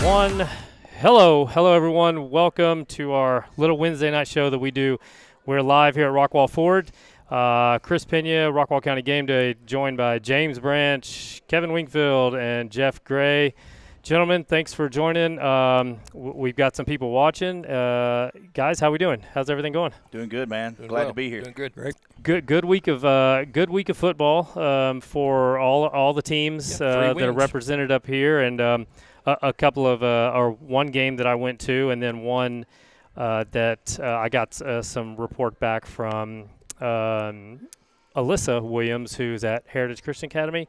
1. Hello, everyone. Welcome to our little Wednesday night show that we do. We're live here at Rockwall Ford. Chris Pena, Rockwall County Game Day, joined by James Branch, Kevin Wingfield, and Jeff Gray. Gentlemen, thanks for joining. We've got some people watching. Guys, how we doing? How's everything going? Doing good, man. Doing Glad well. to be here. Doing good. Right. Good week of football for all the teams that are represented up here, and a couple of or one game that I went to, and then one that I got some report back from Alyssa Williams, who's at Heritage Christian Academy.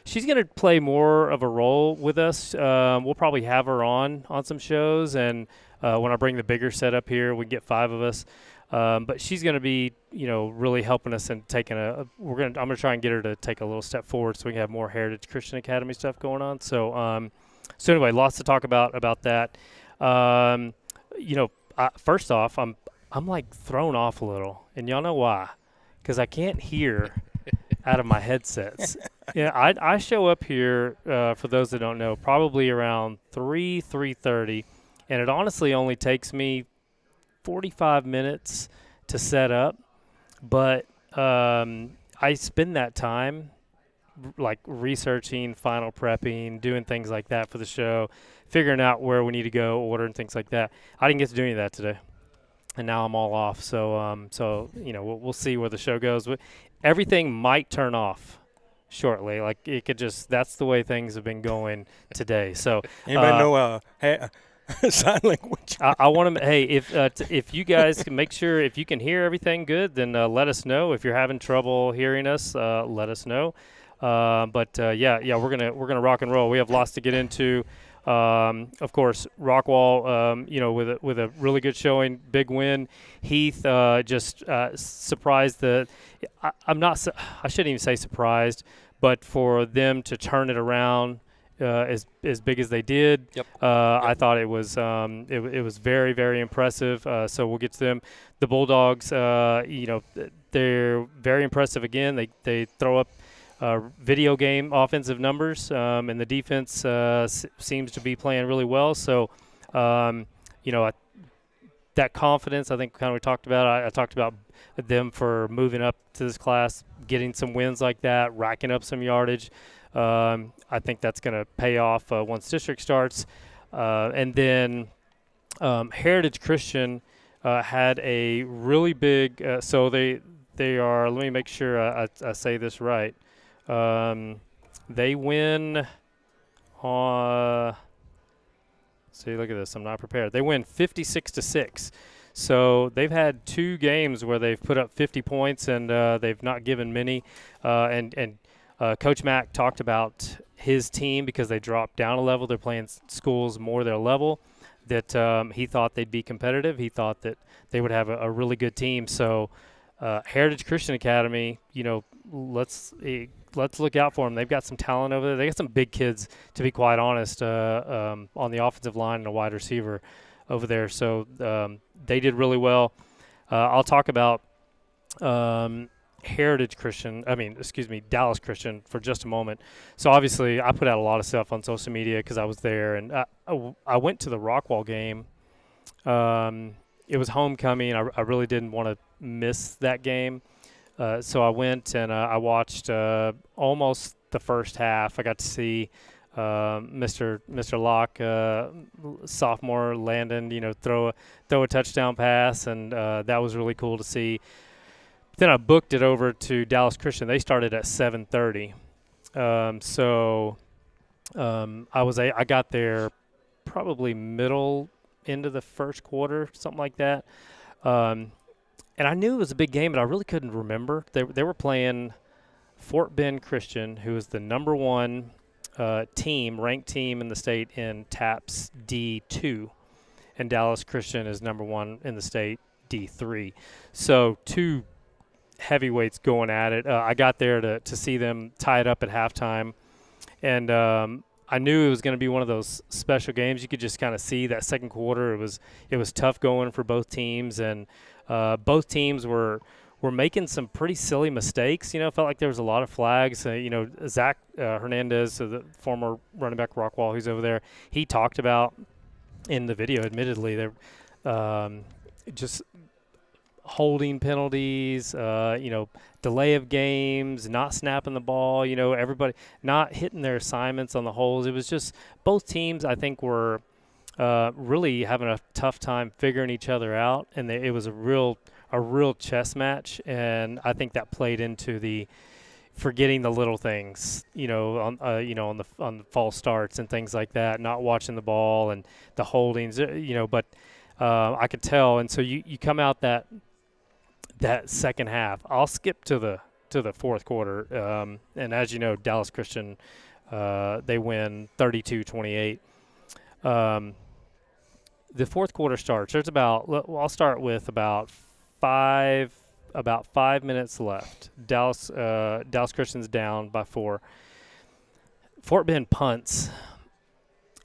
She's going to play more of a role with us. We'll probably have her on some shows, and when I bring the bigger set up here, we get 5 of us. But she's going to be, really helping us and taking I'm going to try and get her to take a little step forward so we can have more Heritage Christian Academy stuff going on. So anyway, lots to talk about that. First off, I'm like thrown off a little, and y'all know why? Because I can't hear out of my headsets. I show up here, for those that don't know, probably around 3:30, and it honestly only takes me 45 minutes to set up, but I spend that time like researching, final prepping, doing things like that for the show, figuring out where we need to go, order, and things like that. I didn't get to do any of that today, and now I'm all off. So we'll see where the show goes. Everything might turn off shortly. Like it could just. That's the way things have been going today. So anybody know sign language? I want to. Hey, if you guys can make sure if you can hear everything good, then let us know. If you're having trouble hearing us, let us know. We're gonna rock and roll. We have lots to get into. Of course, Rockwall, with a really good showing, big win. Heath just surprised I shouldn't even say surprised, but for them to turn it around as big as they did. Yep. I thought it was very, very impressive. So we'll get to them. The Bulldogs, they're very impressive again. They throw up video game offensive numbers, and the defense seems to be playing really well. So, that confidence, I think, kind of we talked about. I talked about them for moving up to this class, getting some wins like that, racking up some yardage. I think that's going to pay off once district starts. And then Heritage Christian had a really big so they are, let me make sure I say this right. They win see, look at this. I'm not prepared. They win 56-6. So they've had 2 games where they've put up 50 points, and they've not given many. And Coach Mack talked about his team because they dropped down a level. They're playing schools more their level, that he thought they'd be competitive. He thought that they would have a really good team. So Heritage Christian Academy, let's look out for them. They've got some talent over there. They got some big kids, to be quite honest, on the offensive line and a wide receiver over there. So they did really well. I'll talk about Dallas Christian for just a moment. So obviously I put out a lot of stuff on social media because I was there, and I went to the Rockwall game. It was homecoming. I really didn't want to miss that game. So I went and I watched almost the first half. I got to see Mr. Locke, sophomore Landon, throw a touchdown pass, and that was really cool to see. Then I booked it over to Dallas Christian. They started at 7:30, I got there probably middle into the first quarter, something like that. And I knew it was a big game, but I really couldn't remember. They were playing Fort Bend Christian, who is the number 1 ranked team in the state in TAPS D2, and Dallas Christian is number 1 in the state D3. So 2 heavyweights going at it. I got there to see them tie it up at halftime, and I knew it was going to be one of those special games. You could just kind of see that second quarter. It was tough going for both teams, and both teams were were making some pretty silly mistakes. Felt like there was a lot of flags. Zach Hernandez, so the former running back Rockwall, who's over there, he talked about in the video, admittedly, they're just holding penalties, delay of games, not snapping the ball, everybody not hitting their assignments on the holes. It was just both teams, I think, were really having a tough time figuring each other out, and it was a real chess match, and I think that played into the forgetting the little things, on the false starts and things like that, not watching the ball and the holdings, but I could tell. And so you come out that second half. I'll skip to the fourth quarter, and as you know, Dallas Christian, they win 32-28. The fourth quarter starts. I'll start with about 5 minutes left. Dallas Christian's down by 4. Fort Bend punts,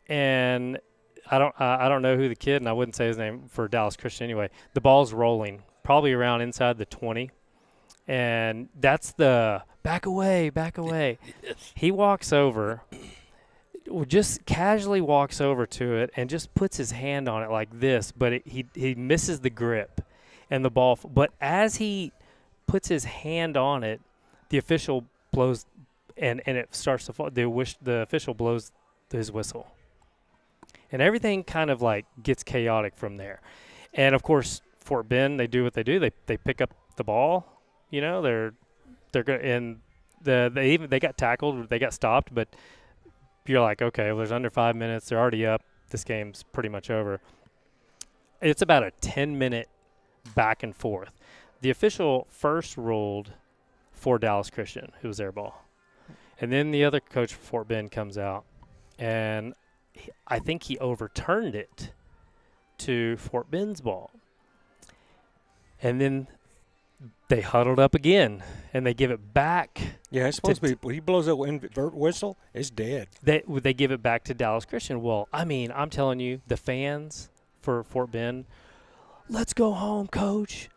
and I don't know who the kid, and I wouldn't say his name for Dallas Christian anyway. The ball's rolling, probably around inside the 20, and that's the back away. Yes. He walks over, just casually walks over to it, and just puts his hand on it like this, but he misses the grip, and the ball. But as he puts his hand on it, the official blows, and it starts to fall. The official blows his whistle. And everything kind of like gets chaotic from there. And of course, Fort Bend, they do what they do. They pick up the ball. They're good, and they got tackled. They got stopped. But you're like, okay, well, there's under 5 minutes. They're already up. This game's pretty much over. It's about a 10-minute back and forth. The official first ruled for Dallas Christian. It was their ball, and then the other coach for Fort Bend comes out, and I think he overturned it to Fort Bend's ball. And then they huddled up again, and they give it back. Yeah, it's supposed to be. When he blows that invert whistle, it's dead. They give it back to Dallas Christian. Well, I mean, I'm telling you, the fans for Fort Bend, let's go home, coach.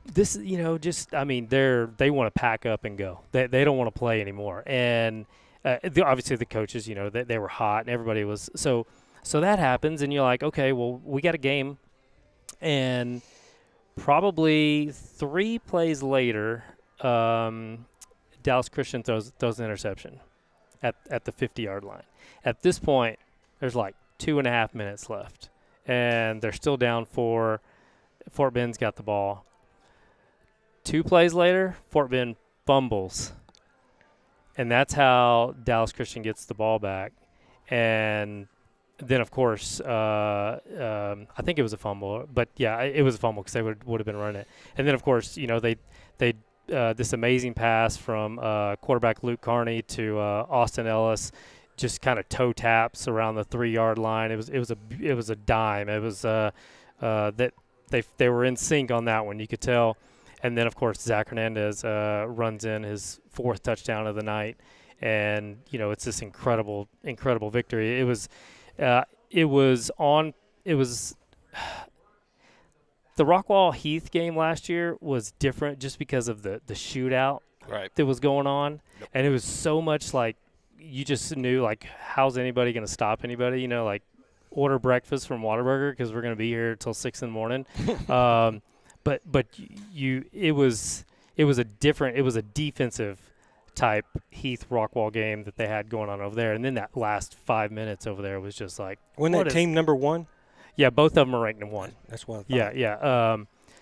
This, they want to pack up and go. They don't want to play anymore. And obviously the coaches, they were hot, and everybody was so that happens, and you're like, okay, well, we got a game, and probably 3 plays later, Dallas Christian throws an interception at the 50-yard line. At this point, there's like 2.5 minutes left, and they're still down 4. Fort Bend's got the ball. 2 plays later, Fort Bend fumbles. And that's how Dallas Christian gets the ball back. And then, of course, I think it was a fumble. But, yeah, it was a fumble because they would have been running it. And then, of course, they this amazing pass from quarterback Luke Carney to Austin Ellis, just kind of toe taps around the 3-yard line. It was a dime. It was that they were in sync on that one. You could tell. And then, of course, Zach Hernandez runs in his 4th touchdown of the night, and it's this incredible victory. It was the Rockwall Heath game last year was different just because of the shootout that was going on, and it was so much like you just knew, like, how's anybody going to stop anybody? Like, order breakfast from Whataburger because we're going to be here till 6 in the morning. But it was a defensive type Heath Rockwall game that they had going on over there, and then that last 5 minutes over there was just like, when that team number 1. Yeah, both of them are ranked in 1. That's what I thought. Yeah.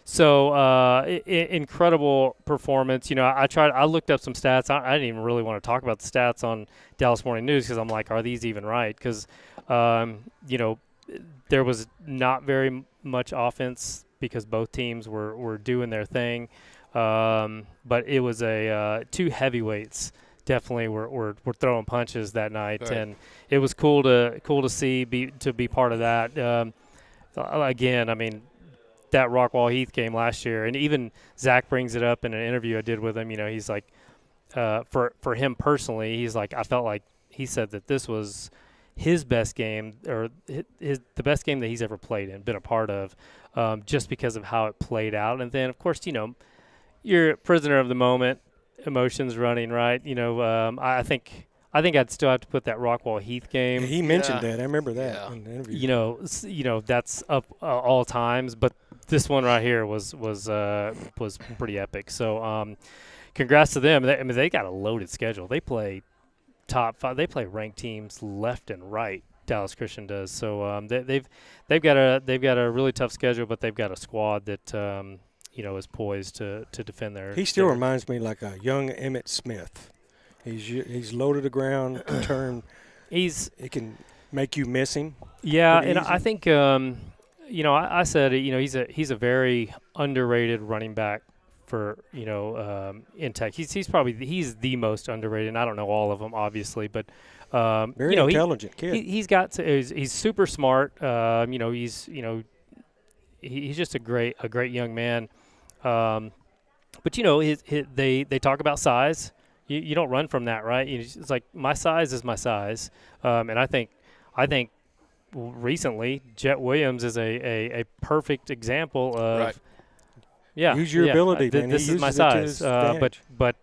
So incredible performance. I looked up some stats. I didn't even really want to talk about the stats on Dallas Morning News because I'm like, are these even right? Because there was not very much offense because both teams were doing their thing. But it was 2 heavyweights definitely were throwing punches that night, right. And it was cool to see to be part of that. Again, I mean, that Rockwall Heath game last year, and even Zach brings it up in an interview I did with him. He's like, for him personally, he's like, I felt like he said that this was his best game, or the best game that he's ever played in, been a part of, just because of how it played out. And then, of course, you're a prisoner of the moment, emotions running, right? I think I'd still have to put that Rockwall Heath Yeah, game. he mentioned Yeah. that. I remember that Yeah. in the interview. That's up all times, but this one right here was pretty epic. So congrats to them. They got a loaded schedule. They play top five. They play ranked teams left and right. Dallas Christian does. So they've got a really tough schedule, but they've got a squad that is poised to defend their. He still their reminds me like a young Emmett Smith. He's low to the ground, can turn. He's It can make you miss him. Yeah, Pretty and I easy. think I said he's a very underrated running back for in Tech. He's the most underrated. And I don't know all of them obviously, but Very intelligent kid. he's super smart. He's just a great young man. But they talk about size. You don't run from that, right? It's like my size is my size, and I think recently Jet Williams is a perfect example of Right. Use your ability, man. He This is my uses it to size, his advantage. but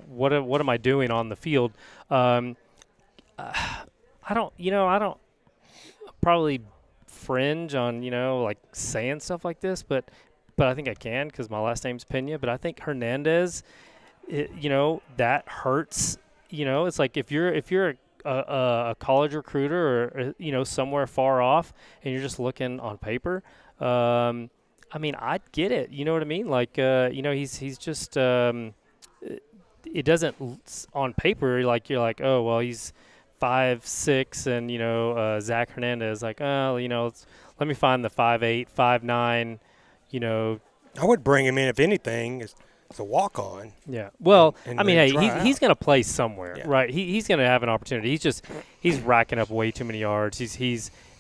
what am I doing on the field? I don't probably fringe on like saying stuff like this, but I think I can because my last name's Pena. But I think Hernandez, that hurts. It's like if you're a college recruiter or somewhere far off and you're just looking on paper. I mean, I'd get it. You know what I mean? Like he's just it doesn't on paper like you're like, oh well, he's 5'6", and Zach Hernandez like, oh let me find the 5'8", 5'9", I would bring him in if anything as a walk-on. Yeah. Well, And I mean, then hey, try he's out. going to play somewhere, Yeah. right? He's going to have an opportunity. He's racking up way too many yards.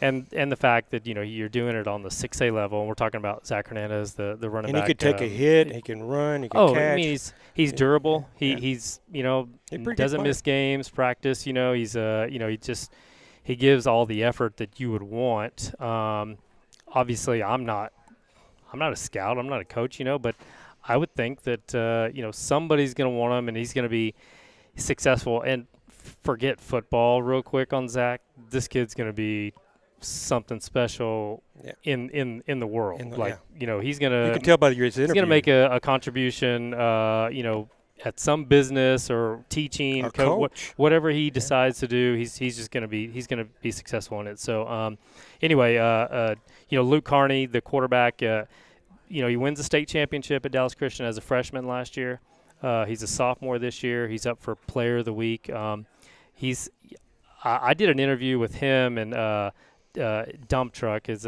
And the fact that you're doing it on the 6A level, and we're talking about Zach Hernandez, the running And he back. could take a hit. He can run. He can Oh, catch. I mean, he's durable. Yeah. He's He's a pretty good doesn't player. miss games, practice. He's he gives all the effort that you would want. Obviously, I'm not a scout. I'm not a coach. But I would think that somebody's going to want him, and he's going to be successful. And forget football real quick on Zach. This kid's going to be something special Yeah. in the world. He's going You to can tell by his interview. he's going to make a contribution. At some business or teaching, Or coach. whatever he decides to do, he's just going to be successful in it. So anyway, Luke Carney, the quarterback. He wins the state championship at Dallas Christian as a freshman last year. He's a sophomore this year. He's up for Player of the Week. I did an interview with him and Dump Truck is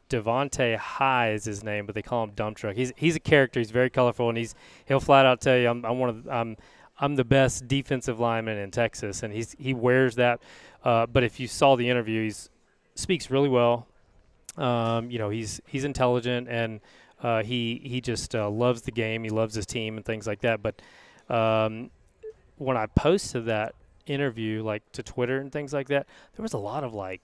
Devontae High is his name, but they call him Dump Truck. He's a character. He's very colorful, and he'll flat out tell you I'm the best defensive lineman in Texas, and he wears that. But if you saw the interview, he speaks really well. He's intelligent, and he just loves the game. He loves his team and things like that. But when I posted that interview like to Twitter and things like that, there was a lot of like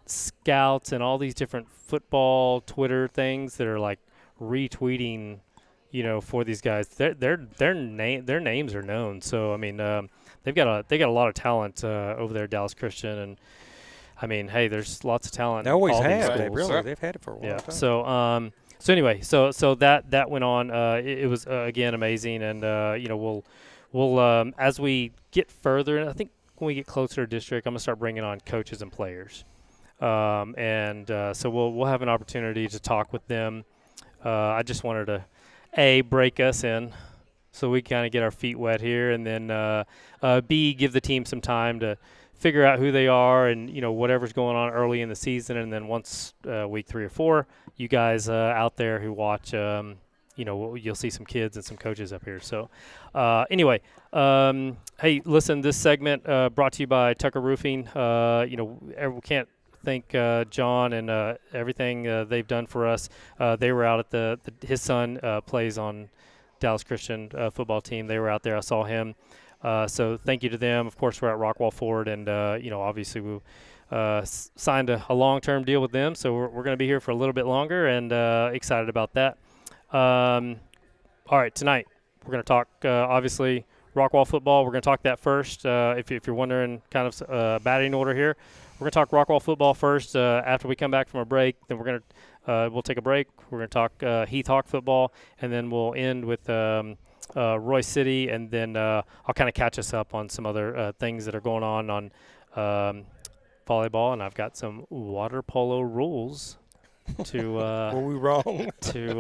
scouts and all these different football Twitter things that are like retweeting, for these guys. Their names are known. So I mean, they got a lot of talent over there at Dallas Christian, and I mean, hey, there's lots of talent. They always in all these have. schools. They've had it for a long Yeah. time. So anyway, so that went on. It was again amazing, and we'll as we get further, and I think when we get closer to district, I'm gonna start bringing on coaches and players, so we'll have an opportunity to talk with them. I just wanted to break us in, so we kind of get our feet wet here, and then B, give the team some time to figure out who they are and whatever's going on early in the season, and then once week 3 or 4, you guys out there who watch, you'll see some kids and some coaches up here. So anyway, hey, listen, this segment brought to you by Tucker Roofing. We can't thank John and everything they've done for us. They were out at his son plays on Dallas Christian football team. They were out there. I saw him. So thank you to them. Of course, we're at Rockwall Ford, and obviously signed a long-term deal with them, so we're going to be here for a little bit longer, and excited about that. All right, tonight we're going to talk, obviously, Rockwall football. We're going to talk that first. If you're wondering kind of batting order here, we're going to talk Rockwall football first. After we come back from a break, then we'll take a break. We're going to talk Heath Hawk football, and then we'll end with Roy City, and then I'll kind of catch us up on some other things that are going on volleyball, and I've got some water polo rules to Were we wrong? to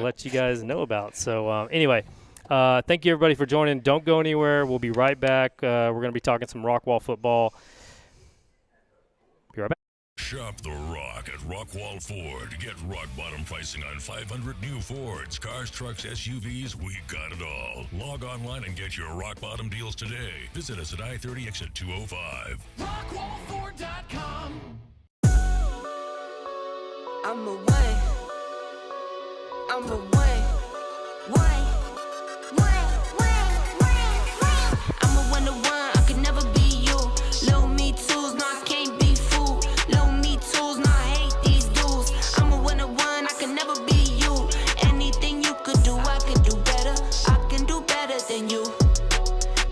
let you guys know about. So anyway, thank you everybody for joining. Don't go anywhere. We'll be right back. We're going to be talking some Rockwall football. Be right back. Shop the Rock at Rockwall Ford. Get rock bottom pricing on 500 new Fords, cars, trucks, SUVs. We got it all. Log online and get your rock bottom deals today. Visit us at I-30 exit 205. RockwallFord.com. I'm away. I'm away. Way. I'm a 1-to-1. I could never be you. Little me tools, no, I can't be fooled. Little me tools, no, I hate these dudes. I'm a 1-to-1. I could never be you. Anything you could do, I could do better. I can do better than you.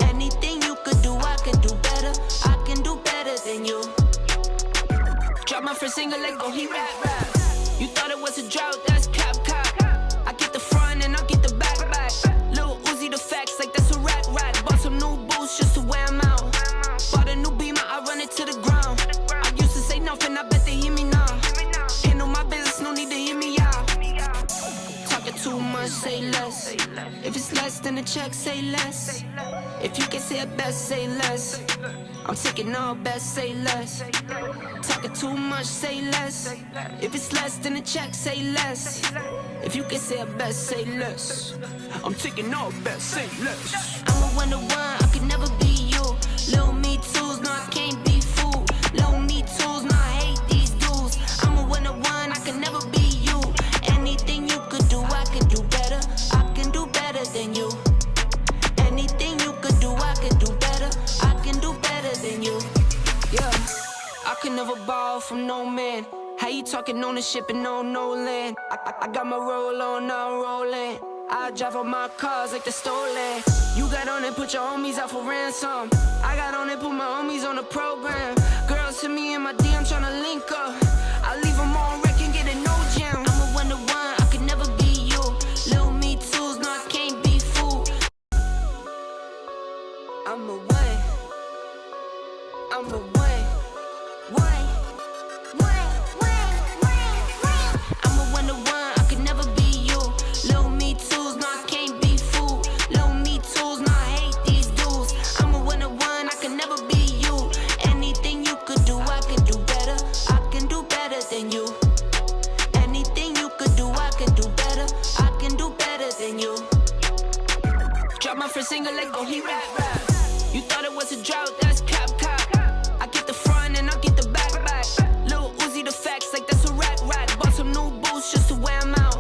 Anything you could do, I can do better. I can do better than you. Drop my first single, let go, he rap. You thought it was a drought, that's cap. I get the front and I get the back. Lil Uzi the facts, like that's a rat. Bought some new boots just to wear 'em out. Bought a new beamer, I run it to the ground. I used to say nothing, I bet they hear me now. Handle my business, no need to hear me out. Talking too much, say less. If it's less than a check, say less. If you can say it best, say less. I'm taking all best, say less. Talking too much, say less. If it's less than a check, say less. If you can say it best, say less. I'm taking all best, say less. I'm a 1-to-1, I could never be you. Little me tools, no, I can't be fooled. Little me tools, no, I hate these dudes. I'm a 1-to-1, I could never be you. Anything you could do, I can do better. I can do better than you. Anything you could do, I can do better. I can do better than you. Yeah, I could never borrow from no man. How you talking ownership and no land? I got my roll on, now I'm rolling. I drive all my cars like they're stolen. You got on and put your homies out for ransom. I got on and put my homies on the program. Girls hit me in my DM tryna link up. I leave them on wreck and get a no jam. I'm a 1-to-1, I could never be you. Little me tools, no, I can't be fooled. I'm away. I'm away. I'm a 1-to-1, I could never be you. Little me tools, no, I can't be fooled. Little me tools, no, I hate these dudes. I'm a 1-to-1, I could never be you. Anything you could do, I can do better. I can do better than you. Anything you could do, I can do better. I can do better than you. Drop my first single, let go, he rap. You thought it was a drought, that's cap. I get the front and I get the back. Lil Uzi the facts, like that's a rat. Bought some new boots just to wear 'em out.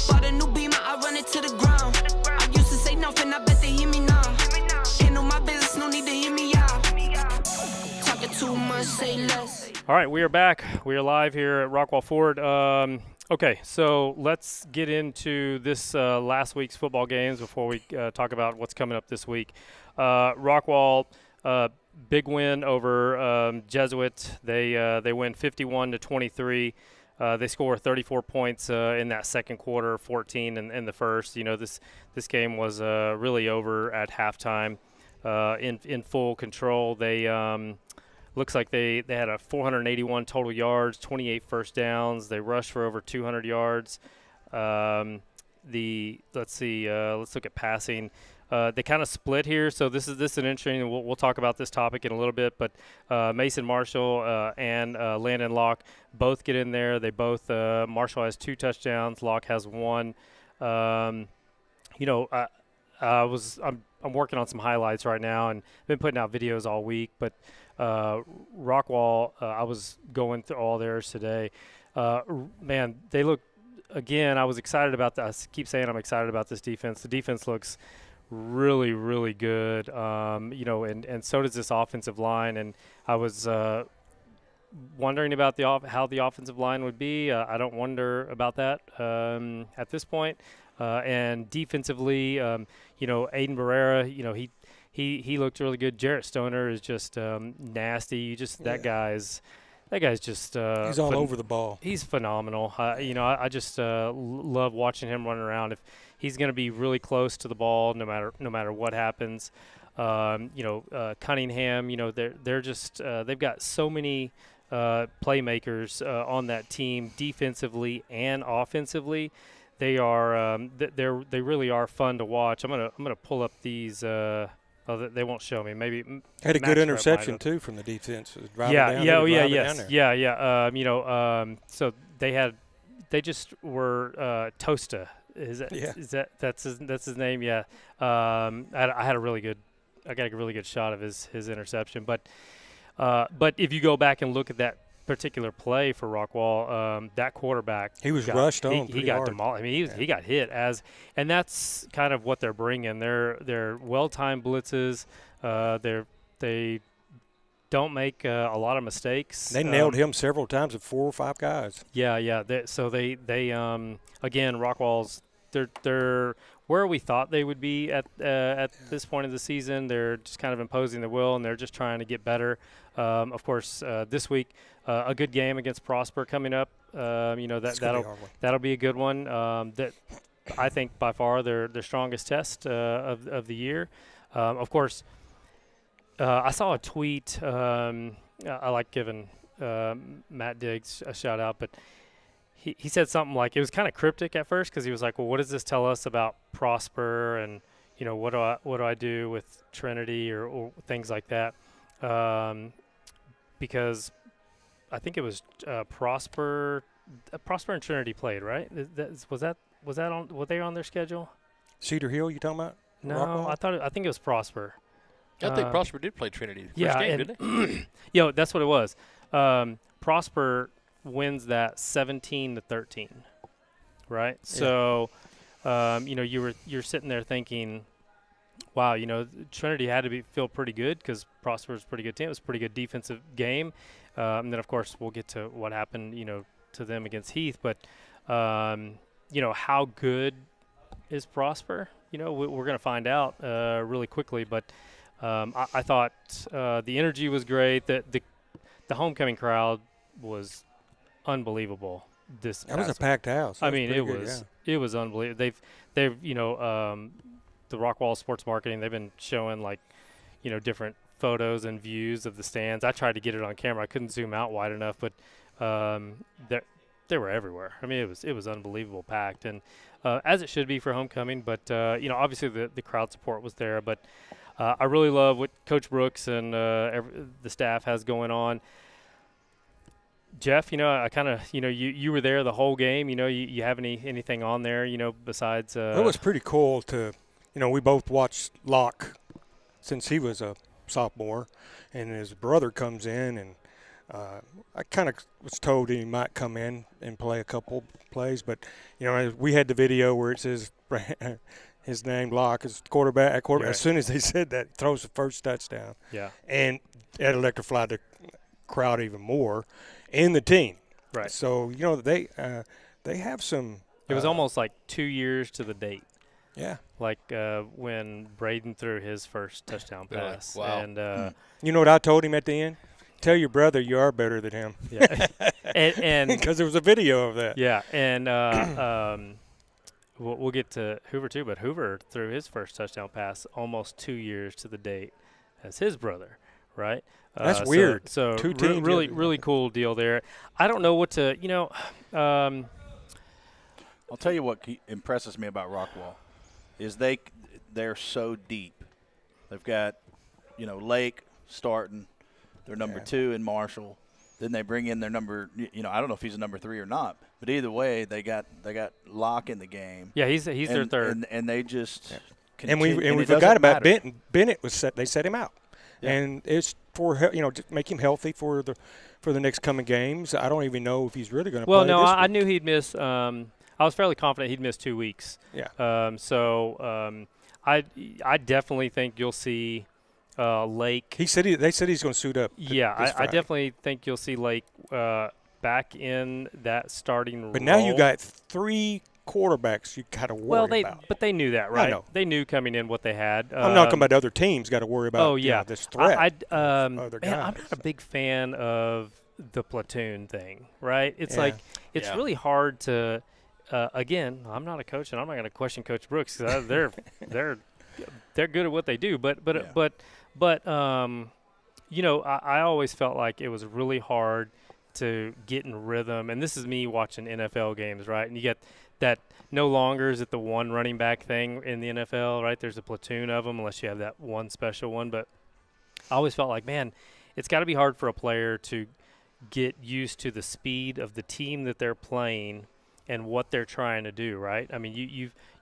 Bought a new beamer, I run it to the ground. I used to say nothing, I bet they hear me now. Handle my business, no need to hear me out. Talking too much, say less. All right, we are back. We are live here at Rockwall Ford. Okay, so let's get into this last week's football games before we talk about what's coming up this week. Rockwall, big win over Jesuit. They win 51-23. They score 34 points in that second quarter, 14 in the first. You know, this game was really over at halftime. In full control. They looks like they had a 481 total yards, 28 first downs. They rushed for over 200 yards. Let's look at passing. They kind of split here, so this is an interesting. We'll talk about this topic in a little bit, but Mason Marshall and Landon Locke both get in there. They both Marshall has 2 touchdowns, Locke has 1. I'm working on some highlights right now and been putting out videos all week, but Rockwall, I was going through all theirs today. Man, they look, again, I was excited about that. I keep saying I'm excited about this defense. The defense looks really, really good, and so does this offensive line. And I was wondering about how the offensive line would be. I don't wonder about that at this point. And defensively, Aiden Barrera, he looked really good. Jarrett Stoner is just nasty. That guy's just he's all over the ball. He's phenomenal. I just love watching him run around. If he's going to be really close to the ball, no matter what happens. Cunningham, they're just they've got so many playmakers on that team, defensively and offensively. They are they really are fun to watch. I'm gonna pull up these. They won't show me. Maybe had a Max good interception too from the defense. So they just were Tosta. That's his name? Yeah. I had a really good. I got a really good shot of his interception, but if you go back and look at that particular play for Rockwall, that quarterback he was rushed on. He got demolished. I mean, he got hit and that's kind of what they're bringing. They're well-timed blitzes. They don't make a lot of mistakes. They nailed him several times with 4 or 5 guys. Yeah. So they again, Rockwall's they're where we thought they would be at this point of the season. They're just kind of imposing the will, and they're just trying to get better. Of course, this week, a good game against Prosper coming up. That'll be a good one. That I think by far their strongest test of the year. Of course, I saw a tweet. I like giving Matt Diggs a shout out, but he said something like, it was kind of cryptic at first because he was like, well, what does this tell us about Prosper, and what do I do with Trinity or things like that, because I think it was Prosper and Trinity played, right? Was that on? Were they on their schedule? Cedar Hill, you talking about? No, Rockwall? I think it was Prosper. I think Prosper did play Trinity first game, didn't he? That's what it was. Prosper wins that 17-13, right? Yeah. So, you're sitting there thinking, wow, Trinity had to feel pretty good because Prosper's a pretty good team. It was a pretty good defensive game. And then, of course, we'll get to what happened, to them against Heath. But, how good is Prosper? We're going to find out really quickly. But I thought the energy was great. The homecoming crowd was unbelievable. That was a packed house. I mean, it was unbelievable. They've the Rockwall Sports Marketing, they've been showing different photos and views of the stands. I tried to get it on camera. I couldn't zoom out wide enough, but they were everywhere. I mean, it was unbelievable packed, and as it should be for homecoming. But obviously the crowd support was there. But I really love what Coach Brooks and the staff has going on. Jeff, I kind of, you were there the whole game. You have anything on there, besides? It was pretty cool to, we both watched Locke since he was a sophomore, and his brother comes in, and I kind of was told he might come in and play a couple plays, but we had the video where it says his name, Locke, is quarterback. Right. As soon as they said that, he throws the first touchdown. Yeah, and that electrified the crowd even more. And the team, right? So they have some. It was almost like 2 years to the date. Yeah, like when Braden threw his first touchdown pass. Wow! And you know what I told him at the end? Tell your brother you are better than him. Yeah, and because there was a video of that. Yeah, and we'll get to Hoover too, but Hoover threw his first touchdown pass almost 2 years to the date as his brother, right? That's weird. So two teams, really cool deal there. I don't know what to, I'll tell you what impresses me about Rockwall is they're so deep. They've got, Lake starting, their number 2 in Marshall. Then they bring in their number, I don't know if he's a number 3 or not, but either way, they got Locke in the game. Yeah, he's their third, and they just. Yeah. Continue, and we forgot about Benton. Bennett they set him out. Yeah. And it's for to make him healthy for the next coming games. I don't even know if he's really going to play. Well, no, this I week. knew he'd miss. I was fairly confident he'd miss 2 weeks. Yeah. I definitely think you'll see Lake. They said he's going to suit up. Yeah, this I Friday. definitely think you'll see Lake back in that starting But role. now you got 3 quarterbacks you got to worry about. But they knew that, right? know. They knew coming in what they had. I'm not talking about other teams got to worry about. Oh yeah, this threat. man, other guys. I'm not a big fan of the platoon thing, right? It's Yeah. like it's Yeah. really hard to. Again, I'm not a coach, and I'm not going to question Coach Brooks because they're good at what they do. But you know, I always felt like it was really hard to get in rhythm. And this is me watching NFL games, right? And you get that no longer is it the one running back thing in the NFL, right? There's a platoon of them unless you have that one special one. But I always felt like, man, it's got to be hard for a player to get used to the speed of the team that they're playing and what they're trying to do, right? I mean,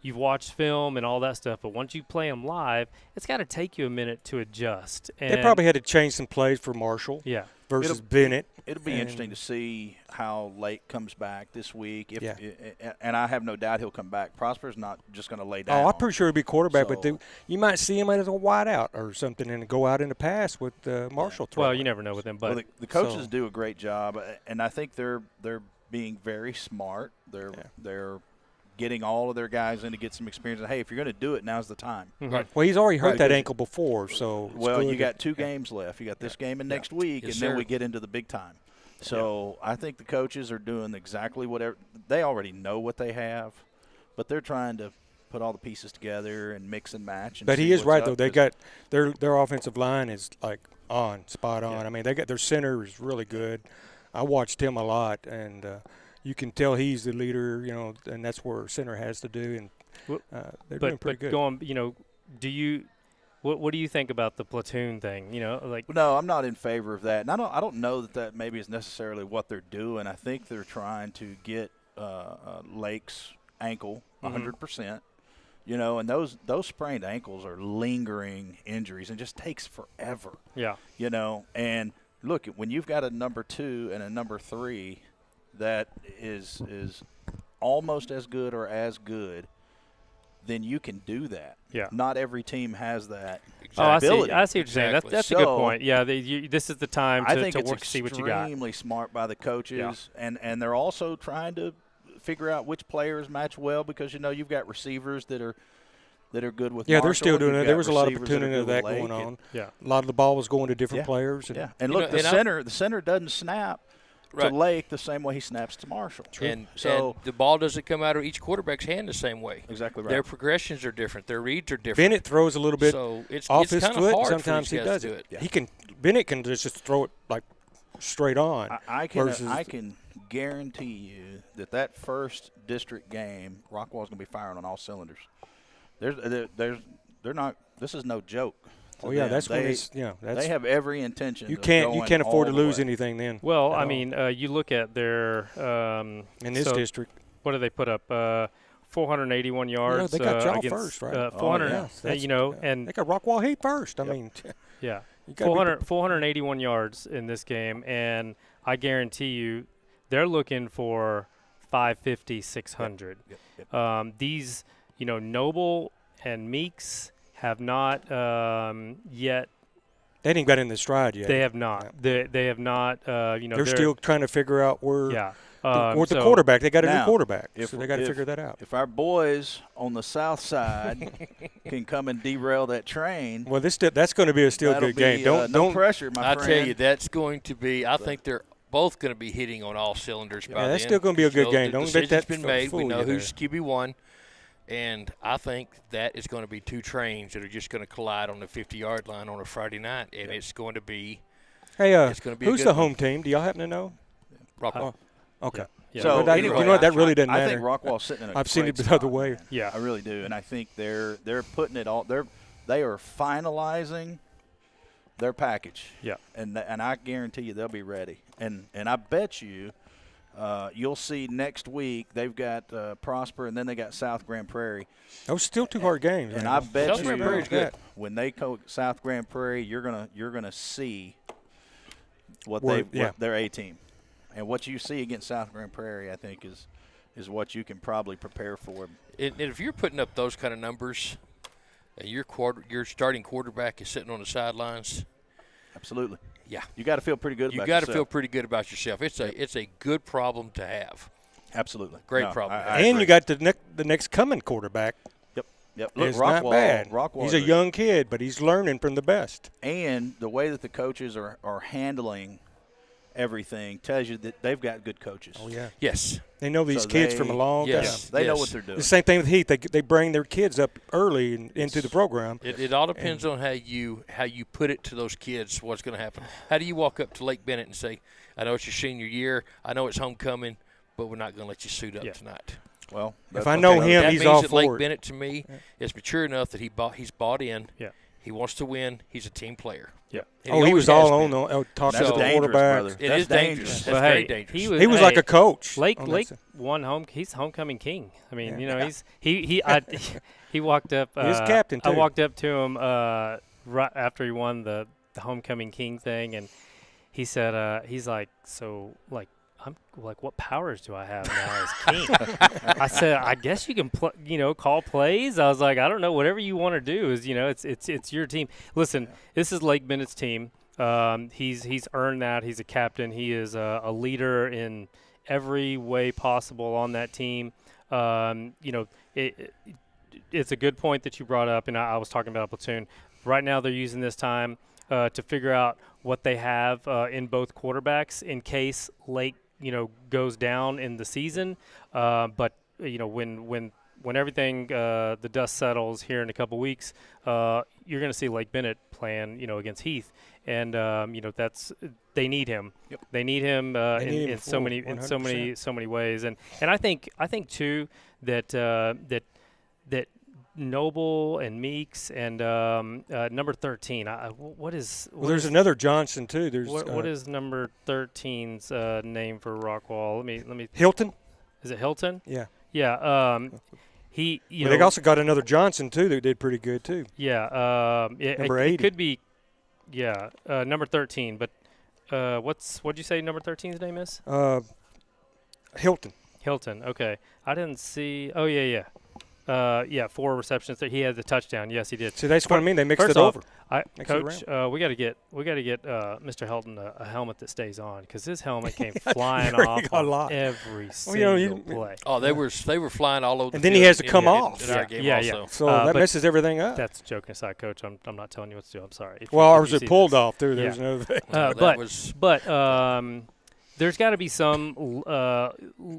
you've watched film and all that stuff, but once you play them live, it's got to take you a minute to adjust. And They probably had to change some plays for Marshall yeah. versus Bennett. It'll be And- interesting to see how Lake comes back this week. Yeah. And I have no doubt he'll come back. Prosper's not just going to lay down. Oh, I'm pretty sure he'd be quarterback, but So- you might see him as a wideout or something and go out in the pass with Marshall throwing. Well, you never know with them, but Well, the coaches so- do a great job, and I think they're being very smart. They're getting all of their guys in to get some experience. And, hey, if you're going to do it, now's the time. Mhm. Well, he's already hurt Right, that because- ankle before, so it's Well, good you got that- 2 games left. You got this game and next week, Yes, and then sir. we get into the big time. So I think the coaches are doing exactly whatever – they already know what they have, but they're trying to put all the pieces together and mix and match. And But see he is what's right up, though. They 'cause- got their offensive line is like spot on. Yeah. I mean, they got their center is really good. I watched him a lot, and you can tell he's the leader. You know, and that's where center has to do. And they're doing pretty good. going, you know, what do you think about the platoon thing? You know, like No, I'm not in favor of that. And I don't know that maybe is necessarily what they're doing. I think they're trying to get Lake's ankle 100%. You know, and those sprained ankles are lingering injuries and just takes forever. yeah, You know, and look, when you've got a number 2 and a number 3 that is almost as good or as good, then you can do that. Yeah. Not every team has that. Oh, I see. ability. I see what you're saying. Exactly. That's a good So- point. Yeah, this is the time I to, think to it's work, see what you got. extremely smart by the coaches, and they're also trying to figure out which players match well because, you know, you've got receivers that are good with Yeah, they're Marshall, still and doing you've it. There got was a lot of receivers that are platooning good of with that Lake, going and- on. Yeah. A lot of the ball was going to different Yeah. players. And Yeah, and You look, know, the and center doesn't snap Right. to Lake the same way he snaps to Marshall. And So the ball doesn't come out of each quarterback's hand the same way. exactly right. Their progressions are different. Their reads are different. Bennett throws a little bit so it's off it's his kind foot. of hard Sometimes for he these guys does to do it. it. Bennett can just throw it like straight on. I versus can guarantee you that first district game, Rockwall's going to be firing on all cylinders. They're not. This is no joke. to Oh yeah, them. that's when they, it's that's they have every intention. you of can't going afford to all the lose way. anything then. Well, at I all. mean, you look at their in this so district. what do they put up? 481 yards. they got y'all against, first, right? 400. Yeah, You know, and they got Rockwall Heat first. I mean, yeah, you gotta be 481 yards in this game, and I guarantee you, they're looking for 550, 600. Yep. These, you know, Noble and Meeks have not yet. they ain't got in the stride yet. They have not. They have not. You know, they're still trying to figure out where. Yeah. Or the so- quarterback. They got a new Now, quarterback, if- so they got to if- figure that out. If our boys on the south side can come and derail that train, Well, that's going to be a still that'll good game. be, Don't no pressure, my I friend. tell you, that's going to be. I think they're both going to be hitting on all cylinders by Yeah, that's then. still gonna be a good So game. the Don't let decision's that been made. We fool know you there. who's QB1, and I think that is going to be 2 trains that are just going to collide on the 50-yard line on a Friday night, and it's going to be Hey, It's gonna be a who's good the one. home team? Do y'all happen to know? Rockwall. Okay. Yeah. So But that- anyway, you know what? That really doesn't I matter. think Rockwall's sitting in a I've seen great it the spot, other way. man. Yeah. I really do, and I think they're putting it all. They are finalizing their package. Yeah. And I guarantee you they'll be ready. And I bet you you'll see next week they've got Prosper and then they got South Grand Prairie. Those still 2 hard games. And man. I bet South you Grand Prairie's good. when they go South Grand Prairie, you're gonna see what Where- what yeah. their A team, and what you see against South Grand Prairie, I think is what you can probably prepare for. And if you're putting up those kind of numbers, and your starting quarterback is sitting on the sidelines, Absolutely. yeah, You got to feel pretty good you about got to yourself. feel pretty good about yourself. It's a good problem to have. Absolutely. Great No, problem. I And agree. you got the next coming quarterback. Yep. Look, It's not bad. Rockwall He's is a young kid, but he's learning from the best. And the way that the coaches are handling everything tells you that they've got good coaches. Oh, yeah. Yes. They know these So kids from a long yes. time. They know Yes. what they're doing. The same thing with Heath. They bring their kids up early into the program. It all depends on how you put it to those kids. What's going to happen? How do you walk up to Lake Bennett and say, "I know it's your senior year. I know it's homecoming, but we're not going to let you suit up tonight." Well, If I know him, that he's means all that Lake for it. Bennett to me is mature enough that he's bought in. Yeah. He wants to win. He's a team player. Yeah. And Oh, he always was all has on been. the talking That's to the dangerous, quarterbacks. brother. It That's is dangerous. dangerous. That's Well, very hey, dangerous. He was like a coach. Lake on that Lake side. won home. He's homecoming king. I mean, Yeah. you know, he walked up. He's captain, I too. walked up to him right after he won the homecoming king thing, and he said, he's like, so like. I'm like, what powers do I have now as king? I said, I guess you can, call plays. I was like, I don't know, whatever you want to do is, it's your team. Listen, this is Lake Bennett's team. He's earned that. He's a captain. He is a leader in every way possible on that team. It's a good point that you brought up, and I was talking about a platoon. Right now, they're using this time to figure out what they have in both quarterbacks in case Lake goes down in the season. But when everything the dust settles here in a couple weeks, you're going to see Lake Bennett playing against Heath, and that's they need him. Yep. They need him in so many 100%. ways, and I think too that Noble and Meeks and number 13. What is? Well, there's another Johnson too. There's What is number 13's name for Rockwall? Let me. Hilton. Is it Hilton? Yeah. Yeah. He. They also got another Johnson too that did pretty good too. Yeah. Number it 80. could be. Yeah. Number 13. But what'd you say? Number 13's name is Hilton. Hilton. Okay. I didn't see. Oh yeah. 4 receptions. He had the touchdown. Yes, he did. See, that's what I mean. They mixed First it off, over. Mix it Coach, we got to get Mr. Helton a helmet that stays on, because his helmet came flying He off got a on lot. every Well, single play. Oh, they were flying all over. And the then he field has to come off. in our game Yeah. also. So that that but messes everything up. That's joking aside, Coach. I'm not telling you what to do. I'm sorry. Well, if ours you are see pulled this. off too. There's Yeah. another thing. That was There's got to be some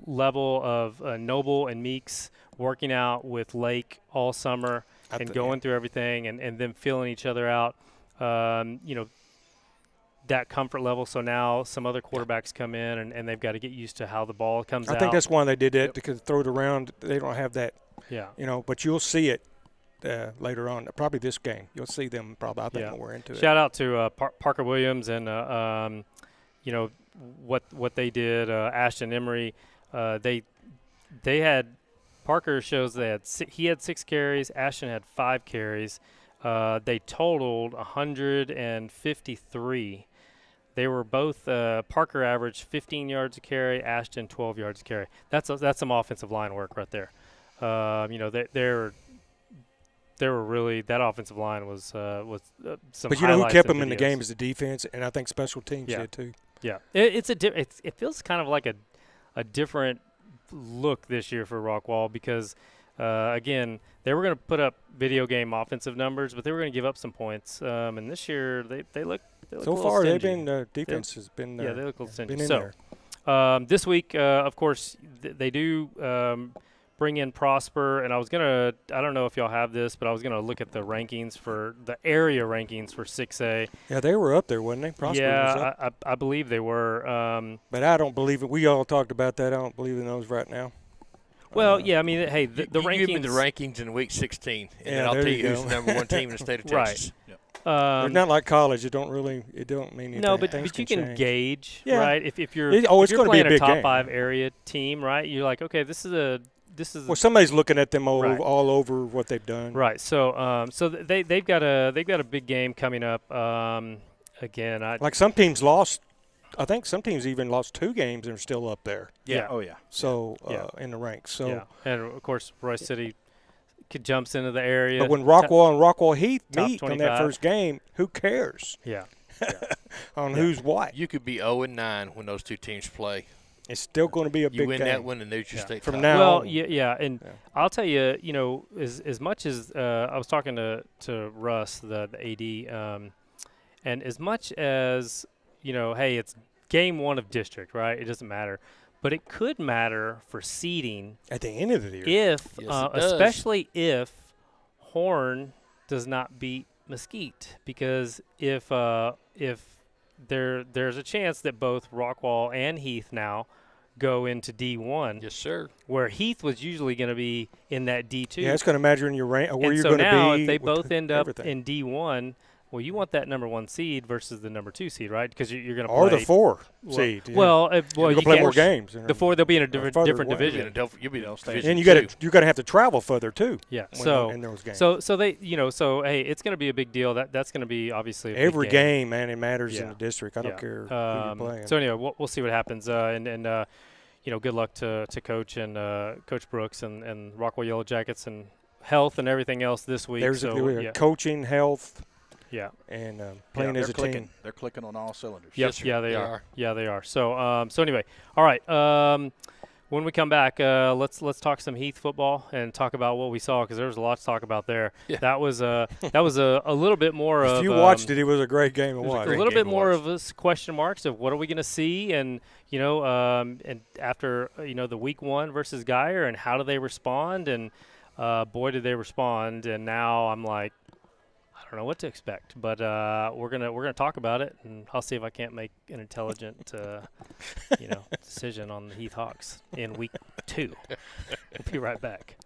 level of Noble and Meeks working out with Lake all summer and going through everything and then feeling each other out. That comfort level. So now some other quarterbacks come in and they've got to get used to how the ball comes out. I think that's why they did that, because throw it around. They don't have that. Yeah. But you'll see it later on. Probably this game. You'll see them probably. I think more into it. Shout out to Parker Williams and what they did. Ashton Emery. They had Parker shows they had he had 6 carries. Ashton had 5 carries. They totaled 153. They were both Parker averaged 15 yards a carry, Ashton 12 yards a carry. That's some offensive line work right there. They were really, that offensive line was some. But you know who highlights kept and them in the videos. game is the defense, and I think special teams did too. Yeah, it feels kind of like a different look this year for Rockwall, because again, they were going to put up video game offensive numbers, but they were going to give up some points. And this year they look So a little far, they've stingy. been defense has been they look a little stingy. been in So there. this week, of course, they do bring in Prosper, and I don't know if y'all have this, but I was gonna look at the rankings for the area rankings for 6A. Yeah, they were up there, wasn't they? Prosper was up. I believe they were. But I don't believe it. We all talked about that. I don't believe in those right now. Well, yeah, I mean, hey, the you rankings. give me the rankings in week 16, and then Yeah, I'll there tell you you who's go. the number 1 team in the state of Right. Texas. They're not like college. It don't mean anything. No, but Things you can change. gauge, Yeah. right? If you're It's if you're gonna be a playing a big top game. 5 area team, right? You're like, okay, this is Well, somebody's looking at them all, Right. all over what they've done. right. So they've got a big game coming up. Again, Like some teams lost. I think some teams even lost 2 games and are still up there. Yeah. Oh, yeah. So Yeah. in the ranks. So yeah, and of course Royce City jumps into the area. But when Rockwall and Rockwall Heath top meet on 25. that first game, who cares Yeah. on who's what? You could be 0-9 when those two teams play. It's still going to be a You big win game. that one, and there's your state From title. now Well, on. yeah, and I'll tell you, as much as I was talking to Russ, the AD, and as much as hey, it's game 1 of district, right? It doesn't matter, but it could matter for seeding At the end of the year. if, Yes, it does. especially if Horn does not beat Mesquite, because if there's a chance that both Rockwall and Heath now go into D1, Yes, sir. where Heath was usually going to be in that D2. Yeah, it's going to measure in your rank where and you're so going to be. now, if they with both end up everything. in D1, well, you want that number 1 seed versus the number 2 seed, right? Because you're going to or play the 4 well, seed. Yeah. Well, you're you going to play can't- more games. The 4 they'll be in a different further different away. division. You'll be in Division and you Division got to you're going to have to travel further too. Yeah. In those games. So they so hey, it's going to be a big deal. That's going to be obviously a big Every game, man, it matters in Yeah. the district. I don't Yeah. care who you're playing. So anyway, we'll see what happens. And good luck to Coach and Coach Brooks and Rockwell Yellow Jackets and health and everything else this week. There's so, coaching, health, yeah. and playing they're as a clicking. team. They're clicking on all cylinders. Yep. Yes, sir. Yeah, they They are. are. Yeah, they are. So anyway, all right. When we come back, let's talk some Heath football and talk about what we saw, because there was a lot to talk about there. Yeah. That was a little bit more of If you watched it was a great game to was a watch. a great little game bit to more watch. of us question marks of what are we going to see, and and after the week 1 versus Geyer, and how do they respond, and boy did they respond, and now I'm like, I don't know what to expect, but we're gonna talk about it, and I'll see if I can't make an intelligent decision on the Heath Hawks in week 2. We'll be right back.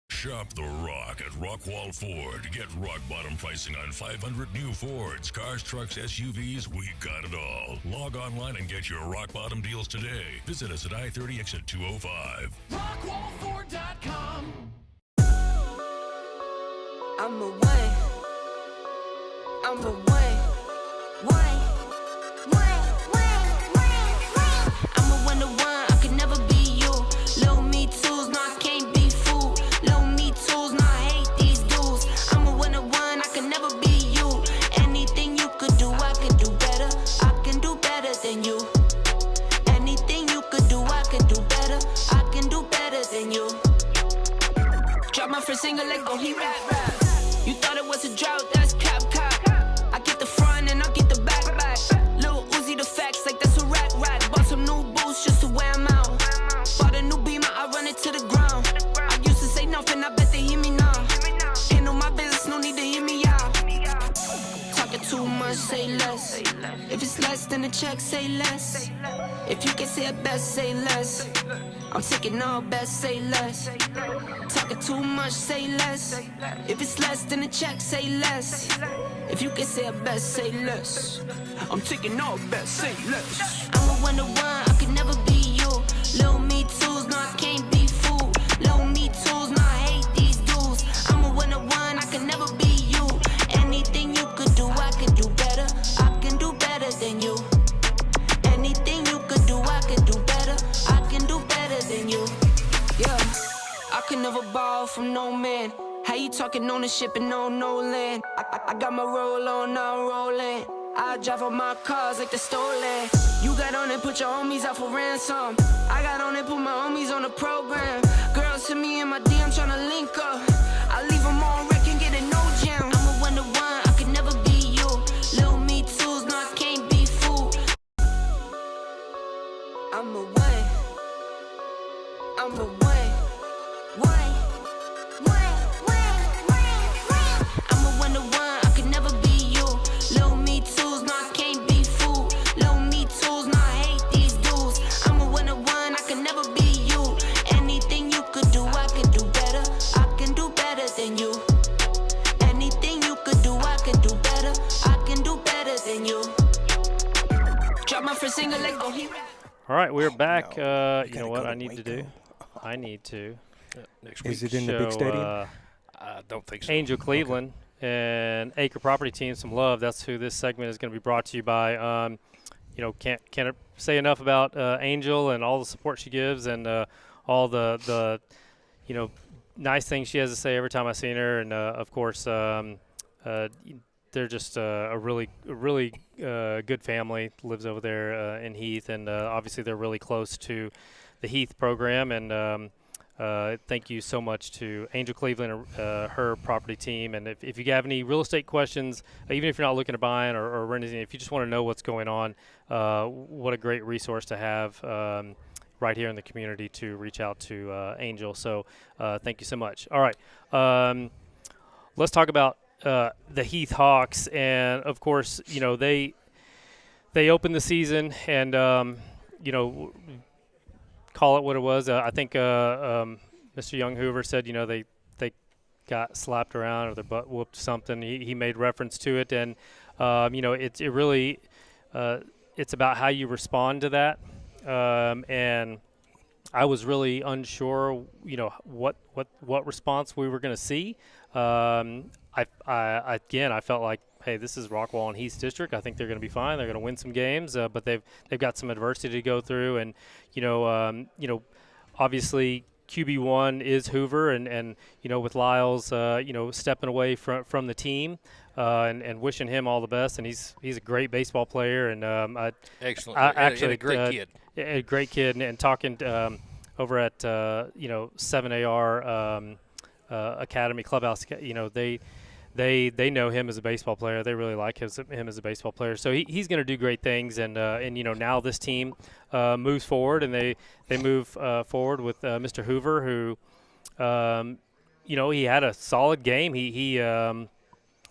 Shop the Rock at Rockwall Ford. Get rock bottom pricing on 500 new Fords, cars, trucks, SUVs. We got it all. Log online and get your rock bottom deals today. Visit us at I-30 exit 205. Rockwall4.com. I'm a one. I'm a one. I'm a 1-1. I could never be you. Low me tools, no, I can't be fooled. Low me tools, no, I hate these dudes. I'm a 1-1. I could never be you. Anything you could do, I could do better. I can do better than you. Anything you could do, I can do better. I can do better than you. Drop my first single, let go, he rap. You thought it was a drought, that's cap. I get the front and I get the back. Lil Uzi the facts, like that's a rack. Bought some new boots just to wear 'em out. Bought a new Beamer, I run it to the ground. I used to say nothing, I bet they hear me now. Ain't no my business, no need to hear me out. Talking too much, say less. If it's less than the check, say less. If you can say it best, say less. I'm taking all best, say less. Talking too much, say less. If it's less than a check, say less. If you can say it best, say less. I'm taking all best, say less. I'm a 1-1, I could never be you. Low me tools, no, I can't be fooled. Low me tools, no, I hate these dudes. I'm a 1-1, I could never be you. Anything you could do, I could do better. I can do better than you. Anything you could do, I could do better. I can do better than you. Yeah, I could never borrow from no man. How you talking ownership and no land? I got my roll on, now I'm rolling. I drive all my cars like they're stolen. You got on and put your homies out for ransom. I got on and put my homies on the program. Girls to me in my DM tryna link up. I leave them on wreck and get a no jam. I'm a 1-1, I could never be you. Lil me tools, no, I can't be fooled. I'm a one. I'm a one. I'm a 1-1, I could never be you. Low me tools, no, I can't be fooled. Low me tools, no, I hate these dudes. I'm a 1-1, I could never be you. Anything you could do, I could do better. I can do better than you. Anything you could do, I could do better. I can do better than you. Drop my first single, let go, he rap. All right, we're back. no. You know what I need to do? I need to Next week. Is it in the big stadium? I don't think so. Angel Cleveland and Acre Property Team some love. That's who this segment is going to be brought to you by. Can't say enough about Angel and all the support she gives, and all the nice things she has to say every time I seen her, and of course, they're just a really good family. Lives over there in Heath, and obviously they're really close to the Heath program. And thank you so much to Angel Cleveland and her property team. And if you have any real estate questions, even if you're not looking to buy or renting, if you just want to know what's going on, what a great resource to have. Right here in the community to reach out to Angel. So thank you so much. All right. Let's talk about the Heath Hawks. And, of course, they opened the season and, call it what it was. I think Mr. Young Hoover said, they got slapped around or their butt whooped something. He made reference to it. And, it really it's about how you respond to that. And I was really unsure, what response we were going to see. I felt like, hey, this is Rockwall and Heath District. I think they're going to be fine. They're going to win some games, but they've got some adversity to go through. And obviously QB1 is Hoover, and with Lyles, stepping away from the team. And wishing him all the best, and he's a great baseball player, and Excellent. Actually a great kid. A great kid, and talking over at 7AR Academy Clubhouse, they know him as a baseball player. They really like him as a baseball player. So he's going to do great things, and now this team moves forward, and they move forward with Mr. Hoover, who he had a solid game. He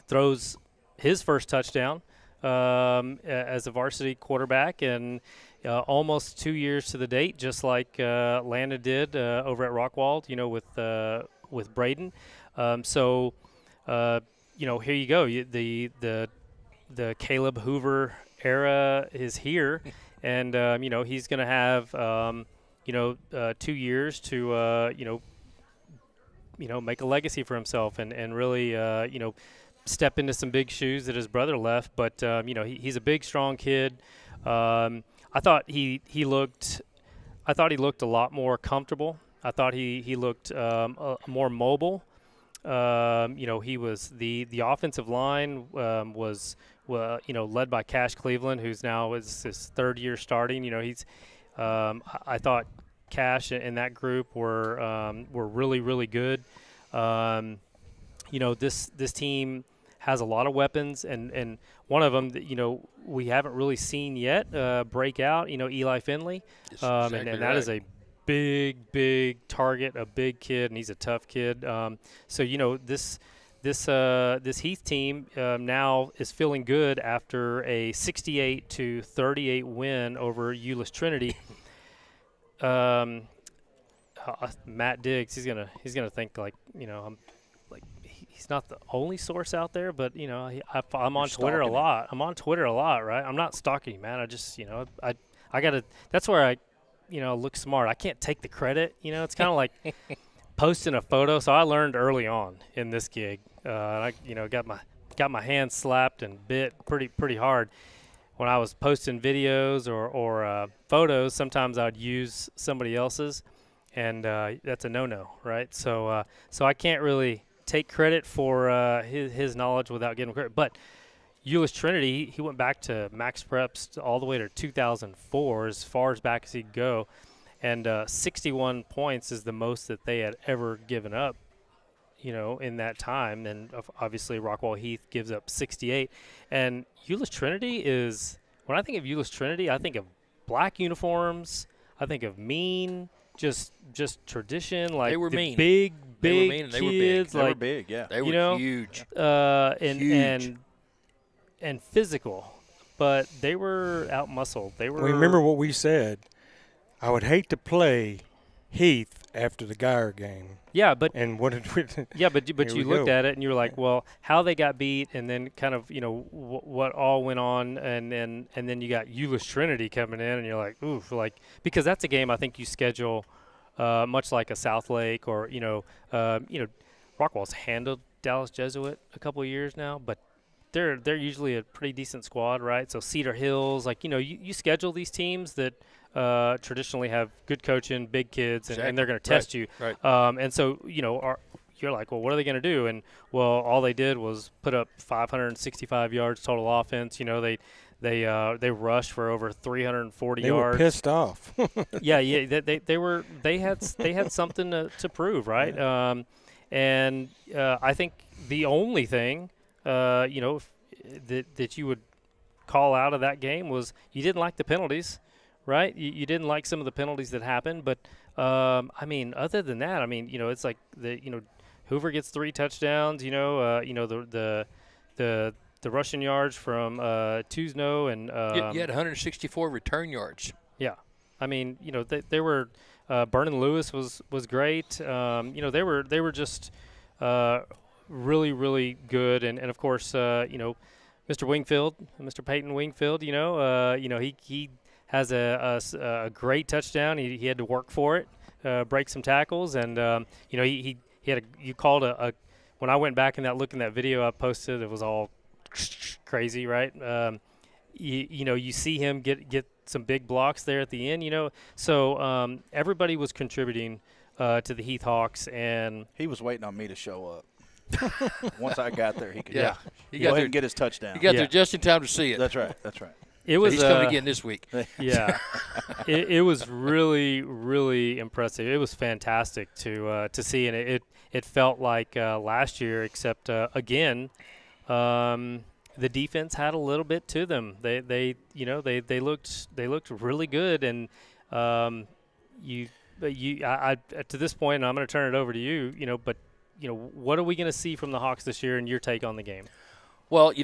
throws his first touchdown as a varsity quarterback, and almost 2 years to the date, just like Landon did over at Rockwall, with Braden. So here you go. The Caleb Hoover era is here, and he's going to have 2 years to make a legacy for himself and really step into some big shoes that his brother left. But he's a big, strong kid. I thought he looked a lot more comfortable. I thought he looked more mobile. He was the offensive line was led by Cash Cleveland, who's now his third year starting. I thought Cash and that group were really, really good. This team has a lot of weapons, and one of them that we haven't really seen yet break out. Eli Finley, Exactly and that is a big target, a big kid, and he's a tough kid. This Heath team now is feeling good after a 68-38 win over Euless Trinity. Matt Diggs, he's gonna think like he's not the only source out there, but I'm on Twitter a lot. I'm on Twitter a lot, right? I'm not stalking you, man. I just I gotta. That's where I look smart. I can't take the credit. It's kind of like posting a photo. So I learned early on in this gig. I got my hand slapped and bit pretty hard when I was posting videos or photos. Sometimes I'd use somebody else's, and that's a no-no, right? So I can't really take credit for his knowledge without getting credit. But Euless Trinity, he went back to Max Preps all the way to 2004, as far as back as he'd go, and 61 points is the most that they had ever given up, in that time. And obviously Rockwall Heath gives up 68. And Euless Trinity is, when I think of Euless Trinity, I think of black uniforms, I think of mean, just tradition, like they were the mean. big They were mean and kids, they were big. They were big, yeah. They were huge. And physical, but they were out muscled. They were. We remember what we said. I would hate to play Heath after the Geyer game. Yeah, but what did we? Yeah, but you looked at it and you were like, well, how they got beat, and then kind of what all went on, and then you got Euless Trinity coming in, and you're like, oof, because that's a game I think you schedule much like a South Lake or Rockwall's handled Dallas Jesuit a couple of years now, but they're usually a pretty decent squad, right? So Cedar Hills, you schedule these teams that traditionally have good coaching, big kids, and, Exactly. they're going to test you. Right. And so, you're like, well, what are they going to do? And, well, all they did was put up 565 yards total offense. They rushed for over 340 They yards. were pissed off. Yeah. They had something to prove, right? I think the only thing, that you would call out of that game was you didn't like the penalties, right? You didn't like some of the penalties that happened, but other than that, it's like Hoover gets 3 touchdowns. The rushing yards from Tuzno and You had 164 return yards. yeah, they were Vernon Lewis was great. They were just really, really good, and of course Mr. Wingfield, Mr. Peyton Wingfield. He has a great touchdown. He had to work for it, break some tackles, and he had you called a when I went back and look in that video I posted, it was all crazy, right? You see him get some big blocks there at the end, So everybody was contributing to the Heath Hawks, and He was waiting on me to show up. Once I got there, he could He go got ahead there. and get his touchdown. He got there just in time to see it. That's right. That's right. it was He's coming again this week. Yeah, it was really, really impressive. It was fantastic to see, and it felt like last year, except again. The defense had a little bit to them. They looked really good, and to this point, I'm going to turn it over to you. But what are we going to see from the Hawks this year, and your take on the game? Well,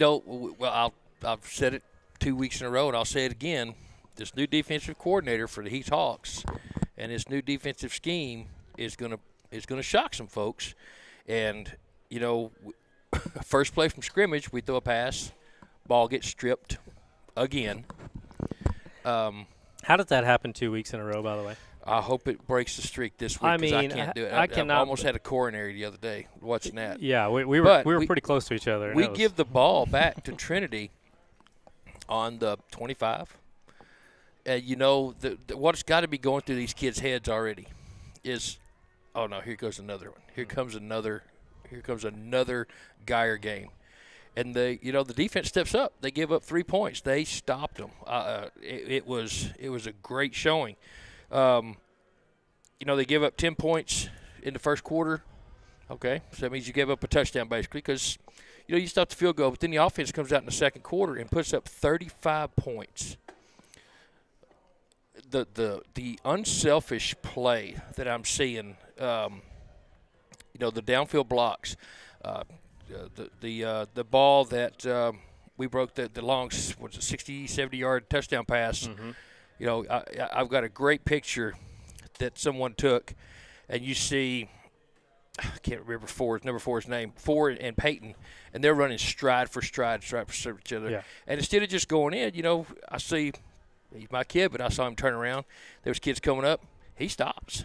I've said it 2 weeks in a row, and I'll say it again. This new defensive coordinator for the Heath Hawks and this new defensive scheme is gonna shock some folks. And first play from scrimmage, we throw a pass, ball gets stripped again. How did that happen 2 weeks in a row, by the way? I hope it breaks the streak this week. 'Cause I can't do it. I I cannot. almost had a coronary the other day watching that. Yeah, we were But pretty close to each other. and We that was- give the ball back to Trinity on the 25. And what's got to be going through these kids' heads already is, oh no, here goes another one. Here comes another Geyer game. And the defense steps up. They give up 3 points. They stopped them. It was a great showing. They give up 10 points in the first quarter. Okay, so that means you gave up a touchdown basically because you stopped the field goal. But then the offense comes out in the second quarter and puts up 35 points. The unselfish play that I'm seeing, the downfield blocks. The ball that we broke the long 60, 70-yard touchdown pass. Mm-hmm. I've got a great picture that someone took, and you see, I can't remember number four's name, Ford and Peyton, and they're running stride for each other. Yeah. And instead of just going in, I see he's my kid, but I saw him turn around. There was kids coming up. He stops.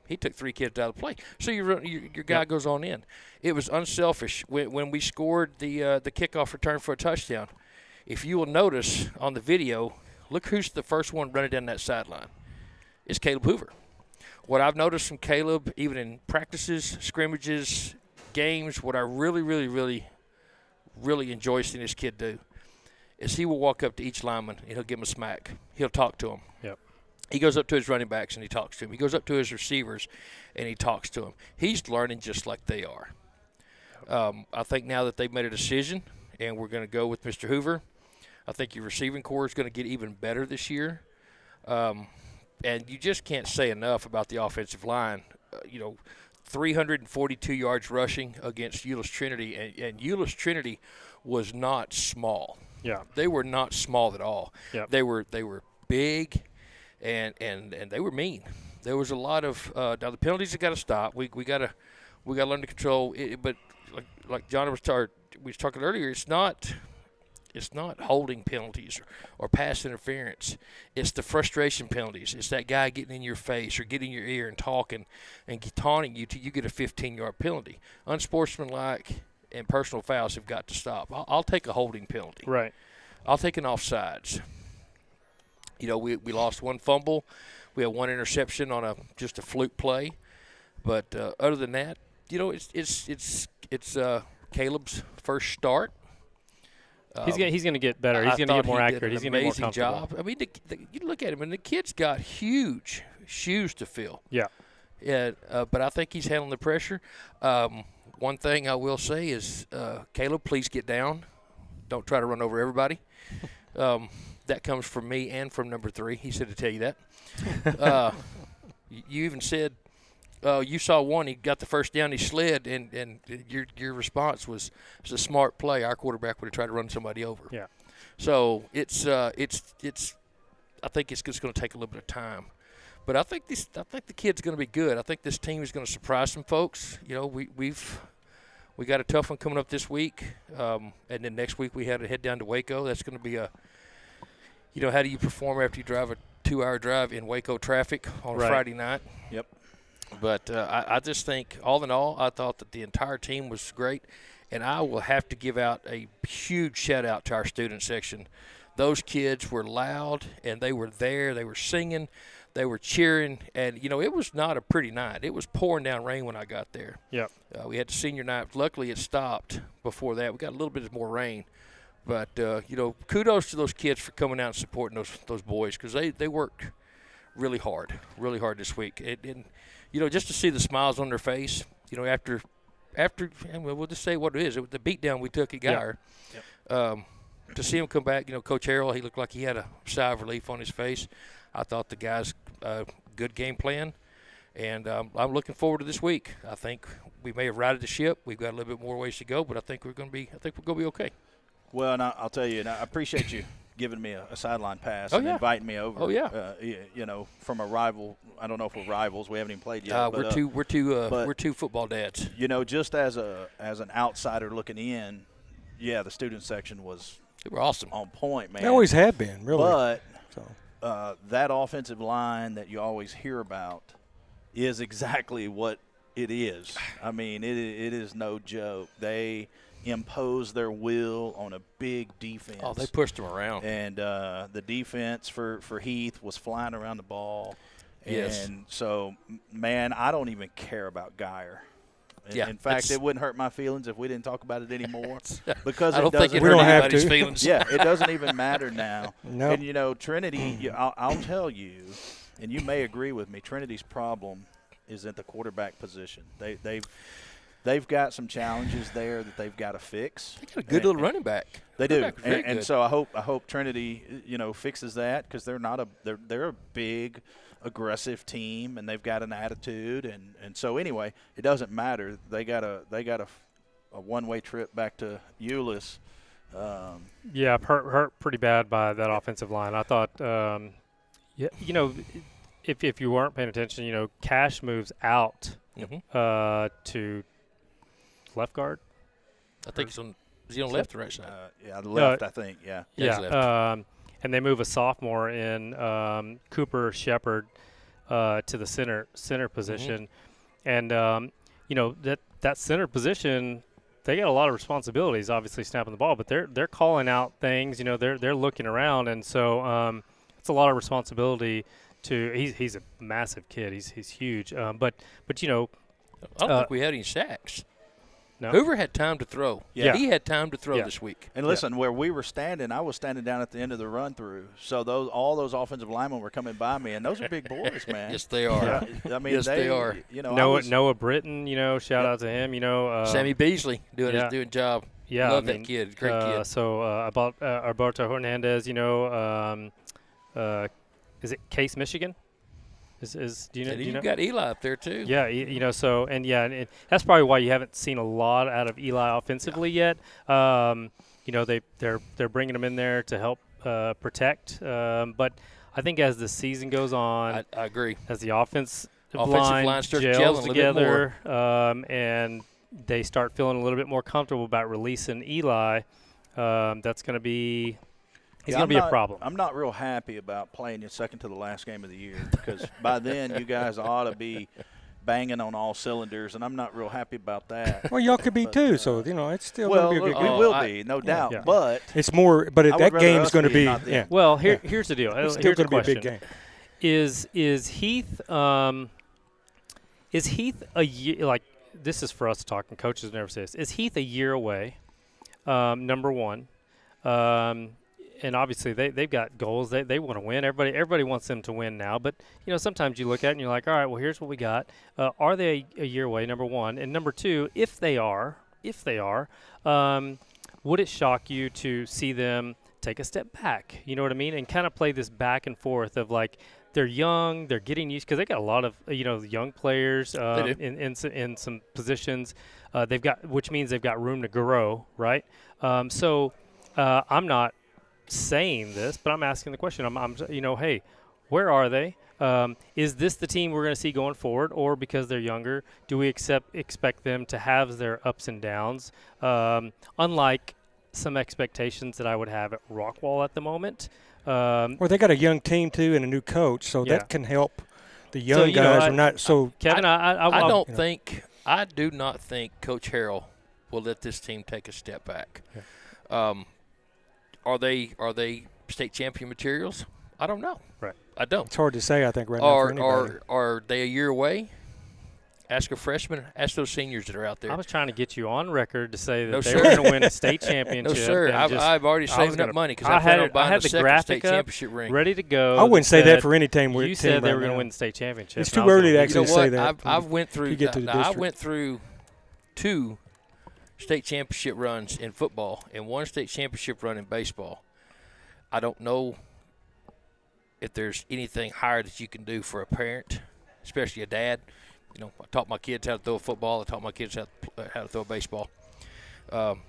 He took 3 kids out of the play. So your guy goes on in. It was unselfish. When we scored the kickoff return for a touchdown, if you will notice on the video, look who's the first one running down that sideline. It's Caleb Hoover. What I've noticed from Caleb, even in practices, scrimmages, games, what I really, really, really, really enjoy seeing this kid do is he will walk up to each lineman and he'll give him a smack. He'll talk to him. Yep. He goes up to his running backs and he talks to him. He goes up to his receivers and he talks to them. He's learning just like they are. I think now that they've made a decision and we're going to go with Mr. Hoover, I think your receiving core is going to get even better this year. And you just can't say enough about the offensive line. 342 yards rushing against Euless Trinity, and Euless Trinity was not small. Yeah. They were not small at all. Yep. They were big, and they were mean. There was a lot of now the penalties have got to stop. We got to learn to control it. But like John was talking earlier, it's not holding penalties or pass interference. It's the frustration penalties. It's that guy getting in your face or getting in your ear and talking and taunting you till you get a 15-yard penalty. Unsportsmanlike and personal fouls have got to stop. I'll take a holding penalty. Right. I'll take an offsides. We lost one fumble. We had one interception on just a fluke play. But other than that, it's Caleb's first start. He's going to get better. He's going to get more accurate. He's going to get more comfortable. Job. I mean, you look at him, and the kid's got huge shoes to fill. Yeah. Yeah, but I think he's handling the pressure. One thing I will say is, Caleb, please get down. Don't try to run over everybody. That comes from me and from number 3. He said to tell you that. You even said you saw one. He got the first down. He slid, and your response was, "It's a smart play. Our quarterback would have tried to run somebody over." Yeah. So it's. I think it's just going to take a little bit of time. But I think the kid's going to be good. I think this team is going to surprise some folks. We got a tough one coming up this week, and then next week we had to head down to Waco. That's going to be how do you perform after you drive a 2-hour drive in Waco traffic on a Friday night? Yep. But I just think, all in all, I thought that the entire team was great, and I will have to give out a huge shout-out to our student section. Those kids were loud, and they were there. They were singing. They were cheering, and, it was not a pretty night. It was pouring down rain when I got there. Yep. We had the senior night. Luckily, it stopped before that. We got a little bit more rain. But, kudos to those kids for coming out and supporting those boys, because they worked really hard this week. And just to see the smiles on their face, after and we'll just say what it is. It was the beatdown we took at Geyer. Yep. To see him come back, Coach Harrell, he looked like he had a sigh of relief on his face. I thought the guys good game plan, and I'm looking forward to this week. I think we may have righted the ship. We've got a little bit more ways to go, but I think we're going to be okay. Well, and I'll tell you, and I appreciate you giving me a sideline pass Oh, and yeah. inviting me over. Oh, yeah. From a rival. I don't know if we're rivals. We haven't even played yet. We're two football dads. Just as an outsider looking in, yeah, the student section was They were awesome. on point, man. They always have been, really. But so. that offensive line that you always hear about is exactly what it is. I mean, it is no joke. They impose their will on a big defense. Oh, they pushed them around. And the defense for Heath was flying around the ball. Yes. And so, man, I don't even care about Geyer. Yeah, In fact, it wouldn't hurt my feelings if we didn't talk about it anymore. Because I don't think it We hurt don't have anybody's to. feelings. yeah, it doesn't even matter now. No. And, Trinity, I'll tell you, and you may agree with me, Trinity's problem is at the quarterback position. They've got some challenges there that they've got to fix. They got a good little running back. They do, Running back was very and good. so I hope Trinity, fixes that, because they're a big, aggressive team, and they've got an attitude, and so anyway, it doesn't matter. They got a one-way trip back to Euless. Yeah, hurt pretty bad by that offensive line. I thought, if you weren't paying attention, Cash moves out to left guard. I think is he on left or right side? The left, I think, yeah. Yeah, he's Yeah, and they move a sophomore in Cooper Shepard to the center position, and that center position, they got a lot of responsibilities. Obviously, snapping the ball, but they're calling out things. They're looking around, and so it's a lot of responsibility. He's a massive kid. He's huge. But I don't think we had any sacks. No. Hoover had time to throw. Yeah. He had time to throw Yeah. this week. And listen, where we were standing, I was standing down at the end of the run-through. So all those offensive linemen were coming by me, and those are big boys, man. Yes, they are. I mean, Yes, they are. Noah Britton, shout out to him. Sammy Beasley doing his job. Yeah, Love that kid. Great kid. So about Alberto Hernandez, is it Case, Michigan? Do you know? And do you know? you've got Eli up there too. Yeah, and that's probably why you haven't seen a lot out of Eli offensively yet. They're bringing him in there to help protect. But I think as the season goes on, I agree. as the offensive line line starts gels gelling a little bit together, and they start feeling a little bit more comfortable about releasing Eli, that's going to be. He's going to be a problem. I'm not real happy about playing you second to the last game of the year, because by then you guys ought to be banging on all cylinders, and I'm not real happy about that. Well, y'all could be But, too, so it's still well, going to be a good we game. will be, no doubt. Yeah. But It's more, but I would that rather game is us going to be, be. not them. Yeah. Well, here's the deal. It's still Here's the going to be a big question. game. Is Heath is Heath a year, like, this is for us talking, coaches never say this. Is Heath a year away? Number one. And obviously they've got goals. They want to win. Everybody wants them to win now. But sometimes you look at it and you're like, all right, well, here's what we got. Are they a year away? Number one, and number two, if they are, would it shock you to see them take a step back? You know what I mean? And kind of play this back and forth of like they're young, they're getting used because they got a lot of young players in some positions. They've got, which means they've got room to grow, right? So I'm not saying this, but I'm asking the question. I'm hey, where are they? Is this the team we're going to see going forward, or because they're younger, do we expect them to have their ups and downs? Unlike some expectations that I would have at Rockwall at the moment. Well, they got a young team too and a new coach, so Yeah. that can help the young you know, guys. I- Are not so. Kevin, I do not think Coach Harrell will let this team take a step back. Yeah. Are they state champion materials? I don't know. Right. I don't. It's hard to say. I think right now for anybody. Are they a year away? Ask a freshman. Ask those seniors that are out there. I was trying to get you on record to say that No, they sir. were going to win a state championship. No, sir. and I've already I was saved gonna- up money because I I plan had on buying the the second graphic state up, championship ring. ready to go. I wouldn't say that said- for any team. You said they right were going to now. win the state championship. It's and I too was early gonna to believe actually it. You know say what? that. I've went through. you get to the I district. went through 2 state championship runs in football and 1 state championship run in baseball. I don't know if there's anything higher that you can do for a parent, especially a dad. I taught my kids how to throw a football. I taught my kids how to throw a baseball.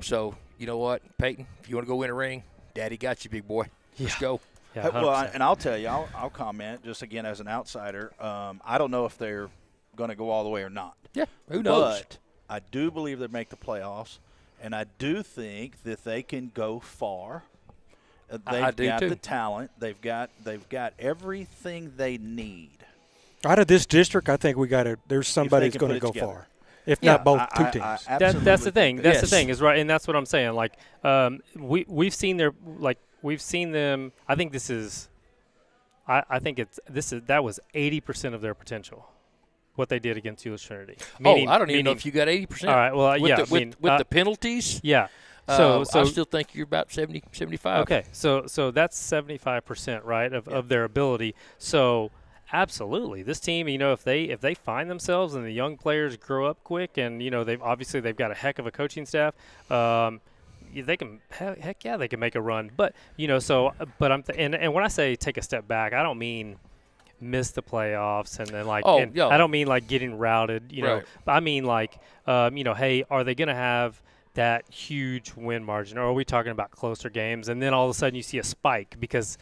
So you know what, Peyton? If you want to go win a ring, Daddy got you, big boy. Let's go. Yeah, well, 100%. and I'll tell you, I'll comment just again as an outsider. I don't know if they're going to go all the way or not. Yeah, who knows? But I do believe they make the playoffs, and I do think that they can go far. I They've do got too. the talent. They've got everything they need. Out of this district, I think we got to. There's somebody that's can going to put go it together. far, if Yeah, not both I- two I- teams. I That's the absolutely thing. think That's the Yes. thing is right, and that's what I'm saying. Like, we've seen them. I think this is. I think that was 80% of their potential, what they did against Euless Trinity. I don't even know if you got 80%. All right. Well, with yeah. the penalties. Yeah. I So still think you're about 70, 75. okay. So that's 75%, right, of their ability. So absolutely, this team, if they find themselves and the young players grow up quick, and they've got a heck of a coaching staff. They can heck yeah, they can make a run. But but and when I say take a step back, I don't mean miss the playoffs and then I don't mean like getting routed. Right. But I mean like hey, are they going to have that huge win margin, or are we talking about closer games? And then all of a sudden you see a spike because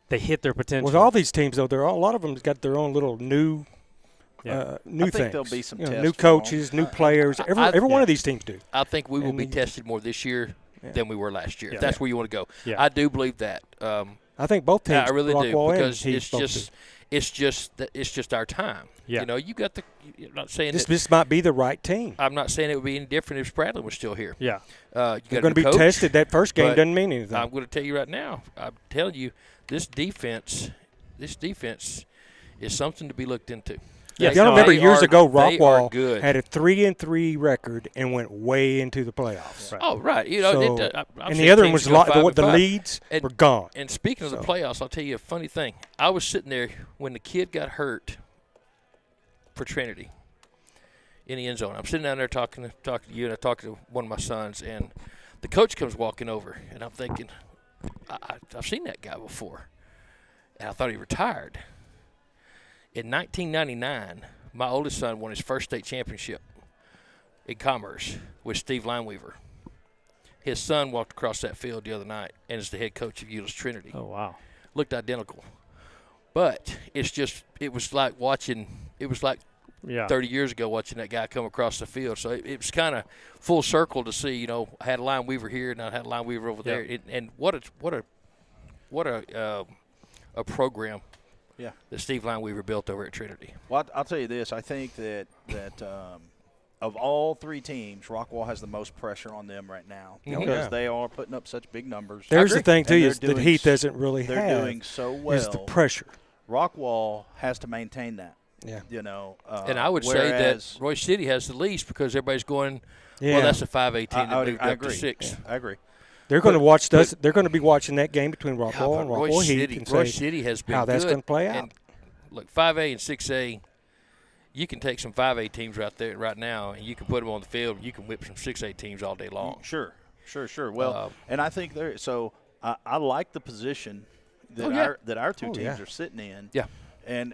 they hit their potential. With all these teams, though, a lot of them got their own little new I think things. there'll be some new tests for coaches, new players. Every one of these teams do. I think we will And be you- tested more this year than we were last year. Yeah. If that's where you want to go. Yeah. I do believe that. I think both teams. Yeah, I really do, Rockwall and because Heath both do. it's just our time. Yeah. You got the. I'm not saying This might be the right team. I'm not saying it would be any different if Spradlin was still here. Yeah. You They're got going to be coach, tested. That first game but doesn't mean anything. I'm going to tell you right now. I'm telling you, this defense is something to be looked into. Yes, Y'all no, remember They years are- ago, they are Rockwall good. had a 3-3 record and went way into the playoffs. Right. Oh, right. So- I've and seen the other one teams was go 5 and the 5. leads And- were gone. And speaking of the So- playoffs, I'll tell you a funny thing. I was sitting there when the kid got hurt for Trinity in the end zone. I'm sitting down there talking to you, and I talked to one of my sons, and the coach comes walking over, and I'm thinking, I've seen that guy before, and I thought he retired. In 1999, my oldest son won his first state championship in Commerce with Steve Lineweaver. His son walked across that field the other night and is the head coach of Euless Trinity. Oh wow. Looked identical. But it was like Yeah. 30 years ago watching that guy come across the field. So it was kind of full circle to see, I had a line weaver here and I had a line weaver over there. And what a program Yeah. that Steve Lineweaver built over at Trinity. Well, I'll tell you this. I think that of all three teams, Rockwall has the most pressure on them right now because yeah. they are putting up such big numbers. There's the thing, too, And is they're that doing Heath doesn't really They're have doing so well. is the pressure. Rockwall has to maintain that. Yeah. You know, And I would say that Roy City has the least because everybody's going, Yeah. well, that's a 5A team that moved I up to agree. 6. I agree. They're going to watch us. They're going to be watching that game between Rockwall and Roy Rockwall Heath City, and Roy say City has been how that's good. going to play out. And look, 5A and 6A, you can take some 5A teams right there right now, and you can put them on the field. And you can whip some 6A teams all day long. Sure. Well, and I think I like the position that our two teams are sitting in. Yeah. And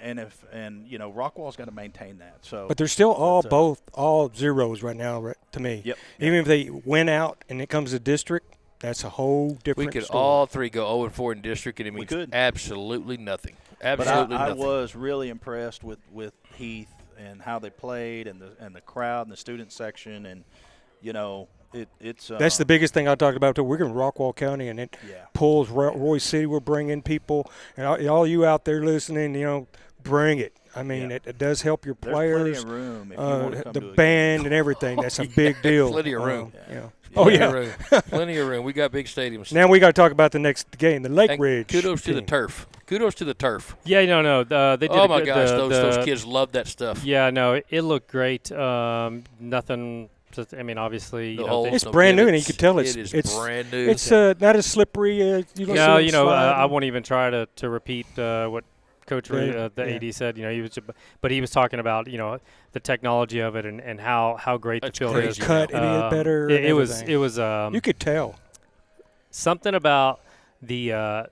you know, Rockwall's got to maintain that. So, But they're still all zeros right now to me. Yep. Even if they win out and it comes to district, that's a whole different We could story. all three go 0-4 in district, and it means could. absolutely nothing. but Absolutely I nothing. was really impressed with Heath and how they played and the crowd and the student section, and you know, it's That's the biggest thing I talked about. Too. We're in Rockwall County, and it pulls Roy City. We're bringing people, and all you out there listening, you know, bring it. I mean, it does help your There's players, plenty of room if you want to come the to a band game. and everything. That's a big deal. Plenty of room. Yeah. Plenty Oh of yeah. room. Plenty of room. We got big stadiums. Now we got to talk about the next game, the Lake And Ridge. kudos to the team. turf. Kudos to the turf. Yeah, no. They did Oh a my good, gosh, the- those the- kids love that stuff. Yeah, no, it looked great. Nothing. I mean, obviously, you The know, holes, It's no brand new, and you divots. can tell It is brand new. It's not as slippery. yeah, you know, I won't even try to repeat what Coach Reed, the Yeah. AD said. You know, but he was talking about, you know, the technology of it and how great That's the field crazy. is. cut it better. and It was everything. You could tell. something about the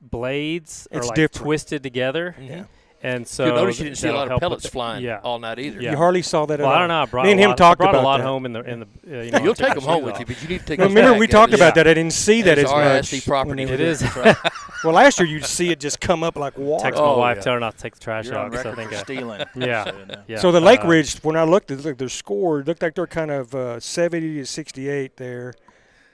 blades are It's like different. twisted together. Yeah. And so You'll notice you didn't see a that'll lot of help with pellets it. flying Yeah. all night either. Yeah. You hardly saw that at Well, all. I don't know. I brought Me and a him lot, talked I brought about a lot that. home in the you know, You'll take take the them home shoes with off. you, but you need to take No, those remember back. we It talked is- about that. I didn't see that It as is much. RSD property. when they It were is. there. Well, last year you'd see it just come up like water. Text Oh, my wife, yeah. tell her not to take the trash You're on out. So I record think for stealing. Yeah. So, you know. yeah. So the Lake Ridge, when I looked at their score, it looked like they're kind of 70 to 68 there,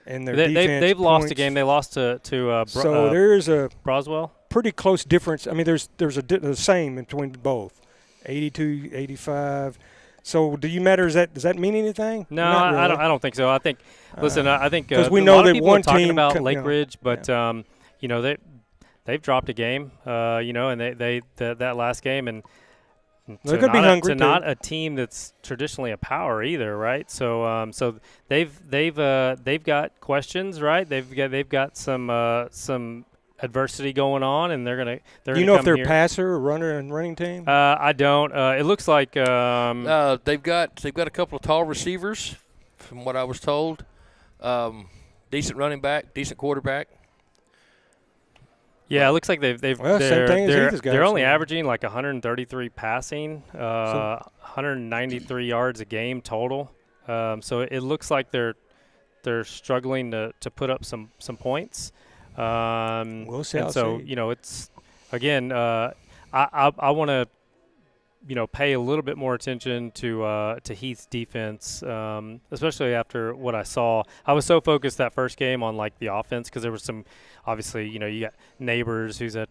and their defense they've lost a points. game. They lost to So there's a Broswell. pretty close difference. I mean, there's the same between both, 82, 85. So do you matter? Does that mean anything? No, Not I really. don't think so. I think listen, I think 'cause we a know lot of that people one are talking team about can- Lake you know, Ridge, but you know they've dropped a game, you know, and that last game and. They're gonna be hungry, to too. not a team that's traditionally a power either, right? So so they've got questions, right? They've got some adversity going on, and they're Do gonna you know if come they're here. passer or runner and running team? I don't. It looks like They've got a couple of tall receivers, from what I was told. Decent running back, decent quarterback. yeah, it looks like they've Well, same thing as Edith's got, they're only so- averaging like 133 passing, 193 yards a game total. So it looks like they're struggling to put up some points. We'll see. And I'll so see. you know, it's again, I want to, you know, pay a little bit more attention to Heath's defense, especially after what I saw. I was so focused that first game on like the offense because there was some, obviously, you know, you got Neighbors who's at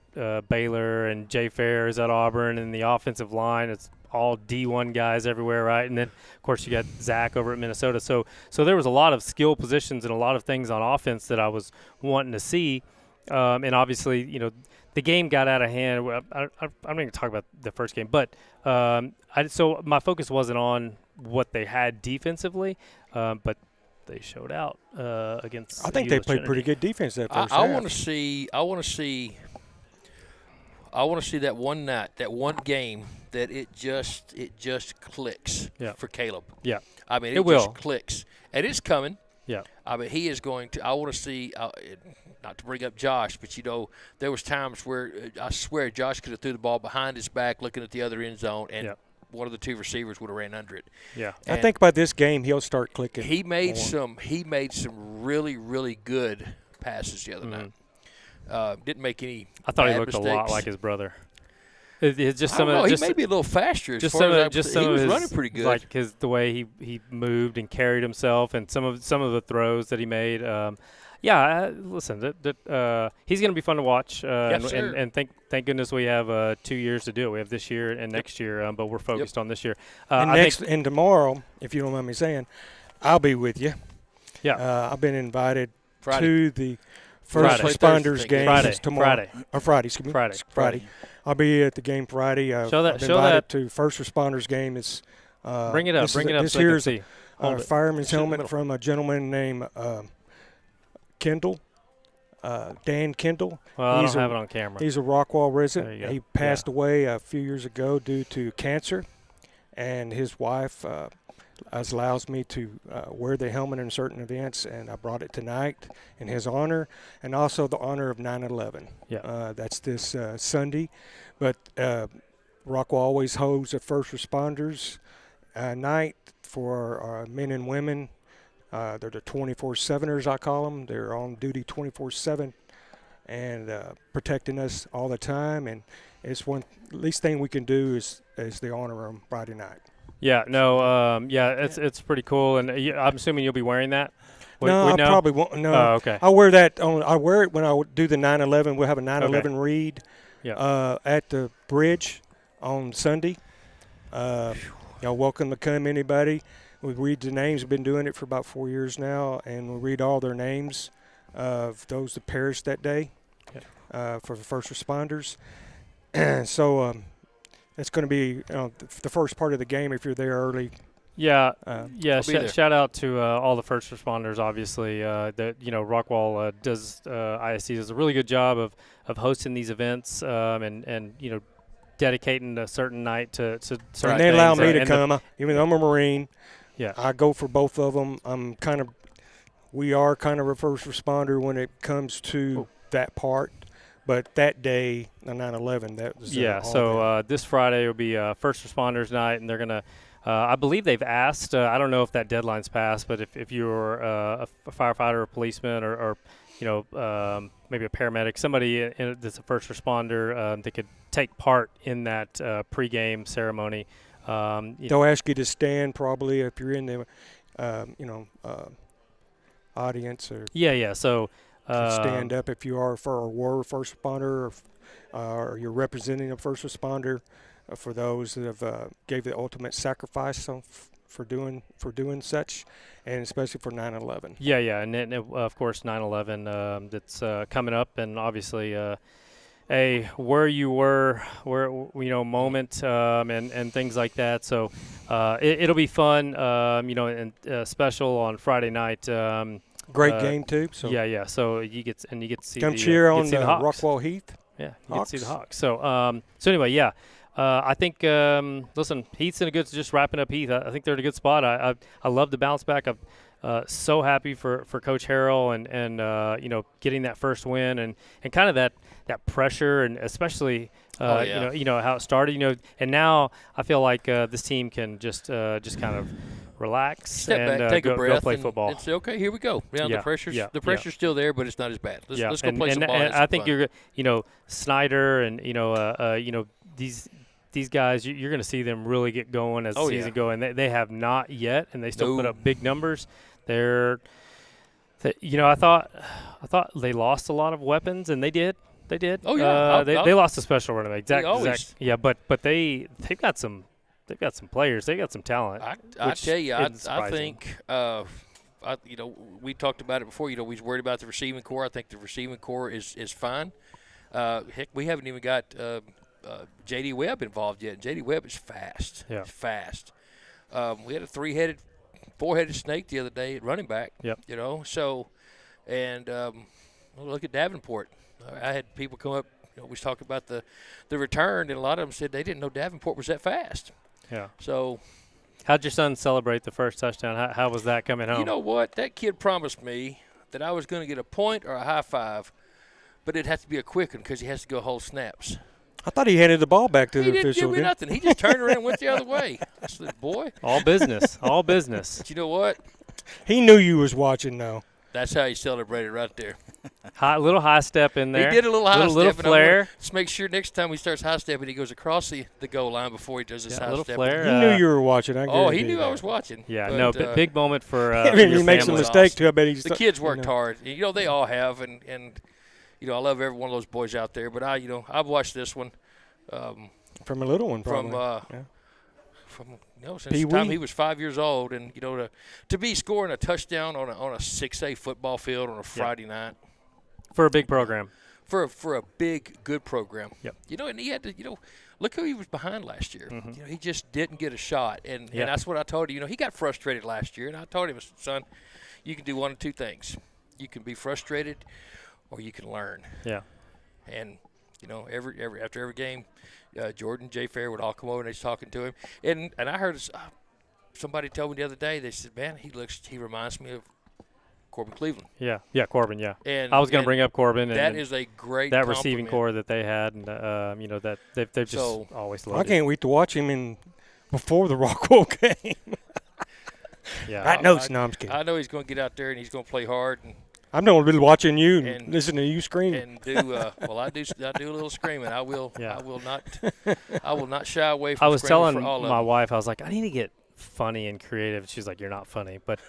Baylor and Jay Fair is at Auburn, and the offensive line it's all D1 guys everywhere, right? And then of course you got Zach over at Minnesota. So there was a lot of skill positions and a lot of things on offense that I was wanting to see, and obviously, you know, the game got out of hand. Well, I'm not going to talk about the first game, but so my focus wasn't on what they had defensively, but they showed out against. I think they ULS played Trinity. pretty good defense that first I half. want to see. I want to see that one night, that one game that it just clicks Yeah. for Caleb. Yeah. I mean, It it will. just clicks, and it's coming. Yeah. I mean, he is going to. I want to see. Not to bring up Josh, but you know, there was times where I swear Josh could have threw the ball behind his back, looking at the other end zone, and Yeah. one of the two receivers would have ran under it. Yeah. I And think by this game he'll start clicking. he made more. some really really good passes the other night. Didn't make any. I thought he bad looked a lot mistakes. like his brother. It's just I some don't of know, just he may be a little faster. As just far some as of I- just he some of was his running pretty good. like the way he moved and carried himself, and some of the throws that he made. Yeah, listen, he's going to be fun to watch, Yes, sir. and thank goodness we have 2 years to do it. We have this year and next year, but we're focused on this year. And tomorrow, if you don't mind me saying, I'll be with you. Yeah. I've been invited Friday. to the First Friday. Responders Thursday. game Friday. tomorrow. Friday, excuse me. Friday. I'll be at the game Friday. Show that- I've been show invited that. to First Responders game. It's Bring it up. This Bring it up This so I can here's see. Hold a it. fireman's Sit in the helmet middle. from a gentleman named Kendall, Dan Kendall. Well, I He's don't have a- it on camera. He's a Rockwall resident. There you go. He passed away a few years ago due to cancer, and his wife allows me to wear the helmet in certain events, and I brought it tonight in his honor, and also the honor of 9/11. Yeah. That's this Sunday, but Rockwall always holds a first responders night for our men and women. They're the 24/7ers, I call them. They're on duty 24/7 and protecting us all the time. And it's one least thing we can do is the honor them Friday night. Yeah. No. It's pretty cool, and I'm assuming you'll be wearing that. No, I know? probably won't. No, Oh, okay. I wear that. I wear it when I do the 9/11. We'll have a 9/11 read at the bridge on Sunday. Welcome to come, anybody. We read the names. We've been doing it for about 4 years now, and we read all their names of those that perished that day for the first responders. So it's going to be the first part of the game if you're there early. Yeah, I'll be there. Shout out to all the first responders. Obviously, Rockwall ISC does a really good job of hosting these events, and dedicating a certain night to certain And they allow things, me to and come, even though I'm a Marine. Yeah. I go for both of them. We are kind of a first responder when it comes to that part. But that day, the 9/11, that was So this Friday will be first responders night, and they're gonna. I believe they've asked. I don't know if that deadline's passed, but if you're a firefighter, or a policeman, or maybe a paramedic, somebody that's a first responder that could take part in that pregame ceremony. They'll ask you to stand probably if you're in the, audience, or So stand up if you are were a first responder, or you're representing a first responder. For those that have gave the ultimate sacrifice for doing such, and especially for 9/11. And then, of course 9/11 that's coming up, and obviously a where you were moment and things like that. So it'll be fun, and special on Friday night. Great game too. So So you get to see come the, cheer on the Hawks. Rockwall Heath. Yeah, you get Hawks. to see the Hawks. So anyway, I think listen, Heath's in a good, just wrapping up Heath. I think they're in a good spot. I love the bounce back. I'm so happy for Coach Harrell and getting that first win and kind of that pressure, and especially how it started. And now I feel like this team can just kind of relax Step and back, take a breath, go play and football. say, okay, here we go. The pressure's still there, but it's not as bad. Let's go play some ball. And I think Snyder and these guys, you're going to see them really get going as the season goes, and they have not yet, and they still put up big numbers. I thought they lost a lot of weapons, and they did. Oh yeah, they lost a special running back. Always. Yeah, but they've got some players. They got some talent. I tell you, I surprising. think we talked about it before. We was worried about the receiving core. I think the receiving core is fine. Heck, we haven't even got J.D. Webb involved yet. J.D. Webb is fast. Yeah. He's fast. We had a four-headed snake the other day at running back. Yep. So, and look at Davenport. I had people come up. We was talking about the return, and a lot of them said they didn't know Davenport was that fast. Yeah. So, how'd your son celebrate the first touchdown? How was that coming home? you know what? That kid promised me that I was going to get a point or a high five, but it has to be a quick one because he has to go hold snaps. I thought he handed the ball back to He the didn't official. give me nothing. He just turned around and went the other way. I said, boy. All business. All business. But you know what? He knew you was watching, though. That's how he celebrated right there. Little high step in there. He did a little high little step. And flare. let's make sure next time he starts high stepping, he goes across the goal line before he does his Yeah, high little step. flare. He knew you were watching. I Oh, he guarantee knew that. I was watching. Yeah, but, no, big moment for I mean, your he makes a family. mistake too. I bet he's The kids worked you know. hard. You know, they all have, and I love every one of those boys out there. But I've watched this one From a little one, probably. from since the Pee-wee. time he was 5 years old, and to be scoring a touchdown on a 6A football field on a Friday night For a big program. for a big good program. Yep. And he had to look who he was behind last year. Mm-hmm. He just didn't get a shot, and that's what I told you. He got frustrated last year, and I told him, son, you can do one of two things: you can be frustrated, or you can learn. Yeah. And after every game, Jordan, Jay Fair would all come over and they was talking to him, and I heard somebody tell me the other day. They said, "Man, he reminds me of Corbin Cleveland." Yeah, Corbin. Yeah, And I was going to bring up Corbin. That and is a great that receiving compliment. core that they had, and that they've just So, always I loved. can't wait to watch him before the Rockwell game. Yeah, Right notes. No, I'm just kidding. I know he's going to get out there and he's going to play hard I'm going to be watching you and and- listening to you scream. and do I do a little screaming. I will. Yeah. I will not shy away from. I was screaming telling for all of my them. wife, I was like, I need to get funny and creative. She's like, you're not funny, but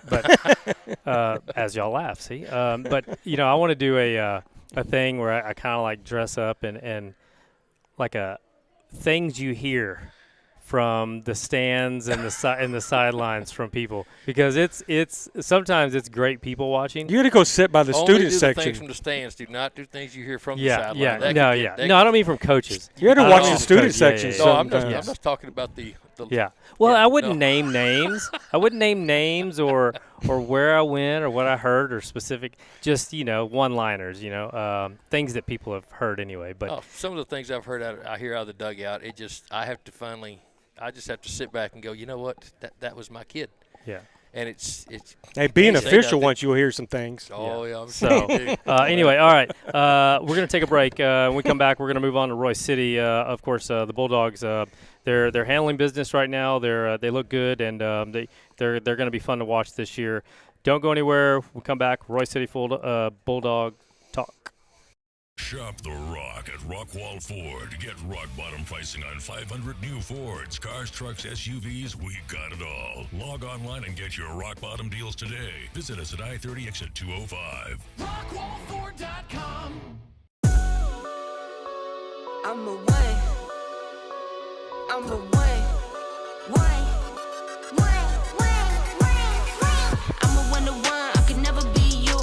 as y'all laugh, see. But I want to do a thing where I kind of like dress up and like things you hear from the stands and the sidelines from people, because it's sometimes it's great people watching. You got to go sit by the Only student do the section. things from the stands. Do not do things you hear from the Yeah, sideline. yeah, That no, could yeah, get- no. I don't mean from coaches. You got to I watch don't the know. student Yeah, section. yeah, yeah. No, I'm sometimes. just talking about the Yeah. Well, Yeah, I wouldn't no. name names. I wouldn't name names or where I went or what I heard or specific. Just one-liners. Things that people have heard anyway. But some of the things I've heard I hear out of the dugout. I just have to sit back and go, you know what? That was my kid, yeah. and it's. Hey, being Can't say official nothing. once you'll hear some things. Oh yeah. So anyway, all right. We're gonna take a break. When we come back, we're gonna move on to Royce City. Of course, the Bulldogs. They're handling business right now. They look good, and they're gonna be fun to watch this year. Don't go anywhere. We'll come back. Royce City Bulldog talk. Shop the Rock at Rockwall Ford. Get rock bottom pricing on 500 new Fords, cars, trucks, SUVs. We got it all. Log online and get your rock bottom deals today. Visit us at I-30 exit 205. Rockwall4.com. I'm a one. I'm a one. I'm a 1 to 1. I could never be you.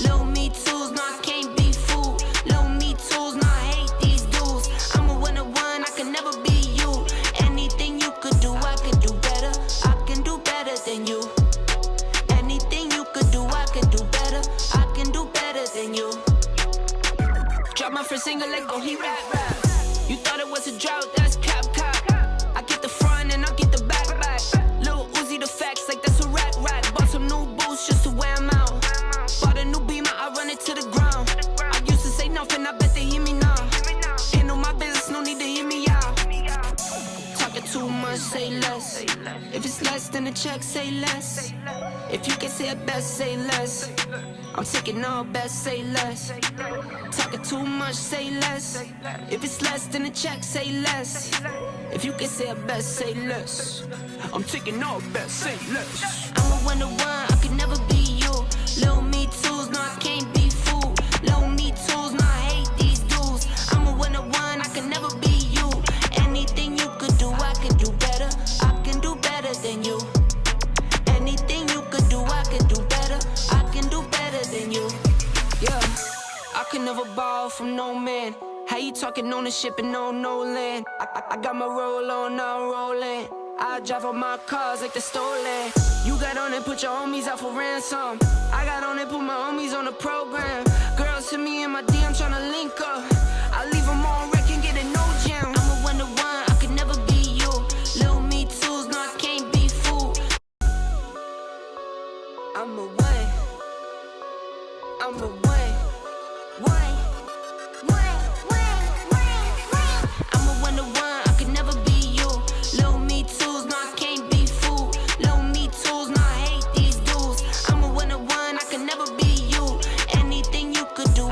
Little me tools, no, I can't be fooled. Little me tools, no, I hate these dudes. I'm a 1 to 1. I could never be you. Anything you could do, I could do better. I can do better than you. Anything you could do, I can do better. I can do better than you. Drop my first single, let go, he rap. You thought it was a drought, that's cap. I get the front and I get the back. Lil Uzi the facts, like that's a rat. Bought some new boots just to wear 'em out. Bought a new Beamer, I run it to the ground. I used to say nothing, I bet they hear me now. Handle my business, no need to hear me out. Talking too much, say less. If it's less than the check, say less. If you can say it best, say less. I'm taking all best, say less. Talking too much, say less. If it's less than a check, say less. If you can say it best, say less. I'm taking all best, say less. I'm a 1 to 1, I could never be you. Little me tools, no, I can't be fooled. Little me tools, no, I hate these dudes. I'm a 1 to 1, I could never be you. Anything you could do, I could do better. I can do better than you. Anything you could do, I can do better. I can do better than you. Yeah, I could never borrow from no man. How you talking ownership and no land? I got my roll on, now I'm rolling. I drive all my cars like they're stolen. You got on and put your homies out for ransom. I got on and put my homies on the program. Girls hit me in my DM tryna link up. I leave them on wreck and get a no jam. I'm a 1 to 1, I could never be you. Little me tools, no, I can't be fooled. I'm a one. I'm a one. I'm a 1 to 1, I could never be you. Little me tools, no, I can't be fooled. Little me tools, no, I hate these dudes. I'm a 1 to 1, I could never be you. Anything you could do,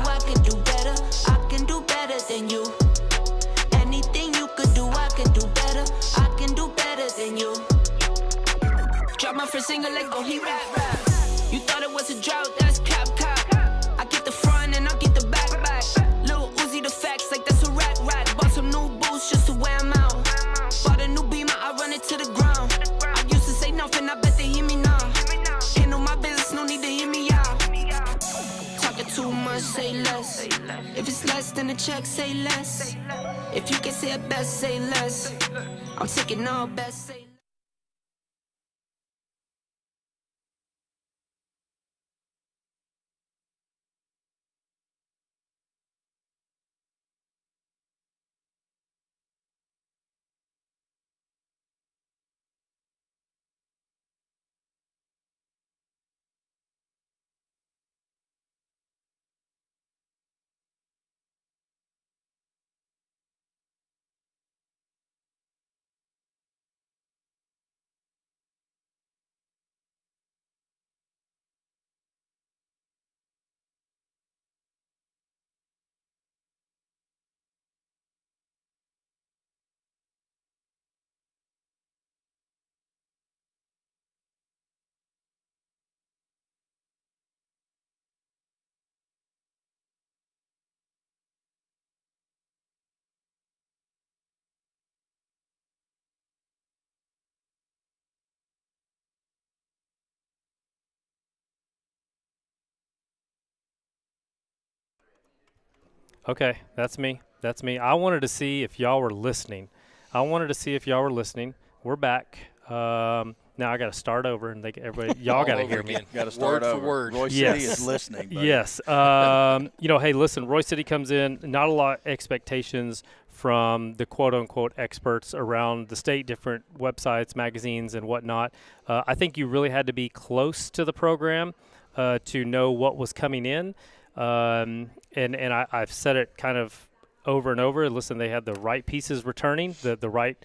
gon' he rap. You thought it was a drought, that's cap. I get the front and I get the back. Lil Uzi the facts like that's a rack. Bought some new boots just to wear 'em out. Bought a new beamer, I run it to the ground. I used to say nothing, I bet they hear me now. Handle my business, no need to hear me out. Talking too much, say less. If it's less than a check, say less. If you can say it best, say less. I'm taking all best, say less. Okay, that's me. That's me. I wanted to see if y'all were listening. We're back. Now I got to start over, and everybody, y'all All got to over hear me. again. Got to start Word for over. word. Roy Yes. City is listening. Buddy. Yes. Hey, listen, Roy City comes in, not a lot of expectations from the quote-unquote experts around the state, different websites, magazines, and whatnot. I think you really had to be close to the program to know what was coming in. And I've said it kind of over and over. Listen, they had the right pieces returning, the right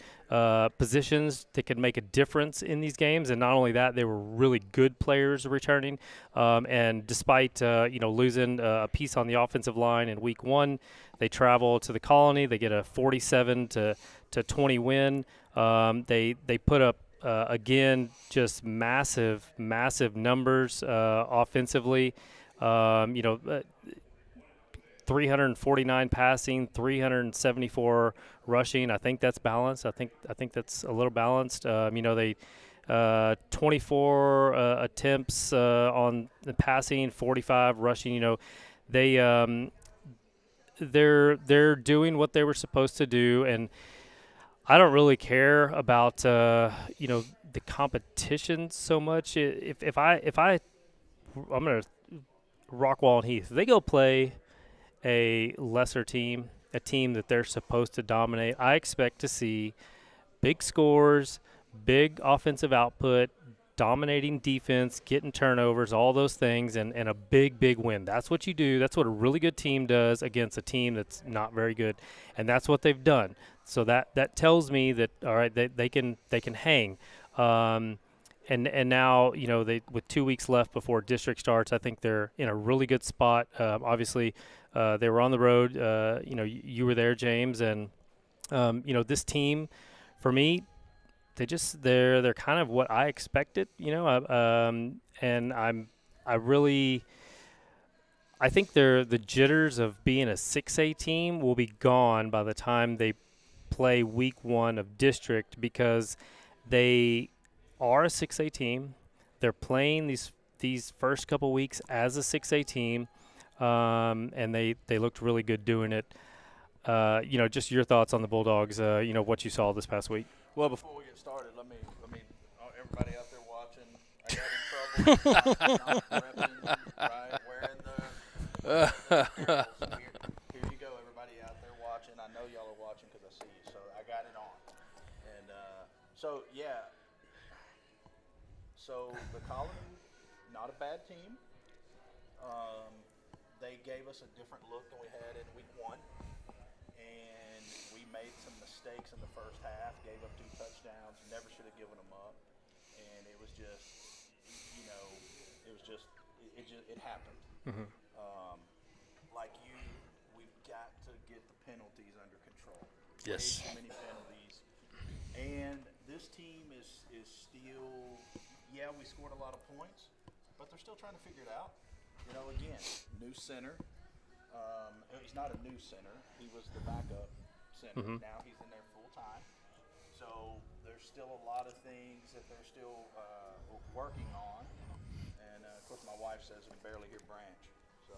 positions that could make a difference in these games. And not only that, they were really good players returning. And despite, losing a piece on the offensive line in week 1, they travel to the Colony. They get a 47-20 win. They put up, again, just massive numbers offensively. 349 passing, 374 rushing. I think that's balanced. I think that's a little balanced. They 24 attempts on the passing, 45 rushing. They're doing what they were supposed to do, and I don't really care about the competition so much. I'm gonna Rockwall and Heath. If they go play a lesser team, a team that they're supposed to dominate, I expect to see big scores, big offensive output, dominating defense, getting turnovers, all those things, and a big win. That's what you do. That's what a really good team does against a team that's not very good, and that's what they've done. So that tells me that, all right, they can hang. And now, they, with 2 weeks left before district starts, I think they're in a really good spot. Obviously, they were on the road. You were there, James, and this team, for me, they're kind of what I expected. And I think the jitters of being a 6A team will be gone by the time they play week 1 of district, because they are a 6A team. They're playing these first couple weeks as a 6A team, and they looked really good doing it. Just your thoughts on the Bulldogs, what you saw this past week. Well, before we get started, let me everybody out there watching, I got in trouble. Not repping, right, wearing the here you go, everybody out there watching. I know y'all are watching because I see you, so I got it on. And so the Colony, not a bad team. They gave us a different look than we had in week 1. And we made some mistakes in the first half, gave up 2 touchdowns, never should have given them up. And it was just, it happened. Mm-hmm. We've got to get the penalties under control. Yes. Way too many penalties. And this team is still yeah, we scored a lot of points, but they're still trying to figure it out. You know, again, new center. He's not a new center. He was the backup center. Now he's in there full time. So there's still a lot of things that they're still working on. And of course, my wife says we can barely hear Branch. So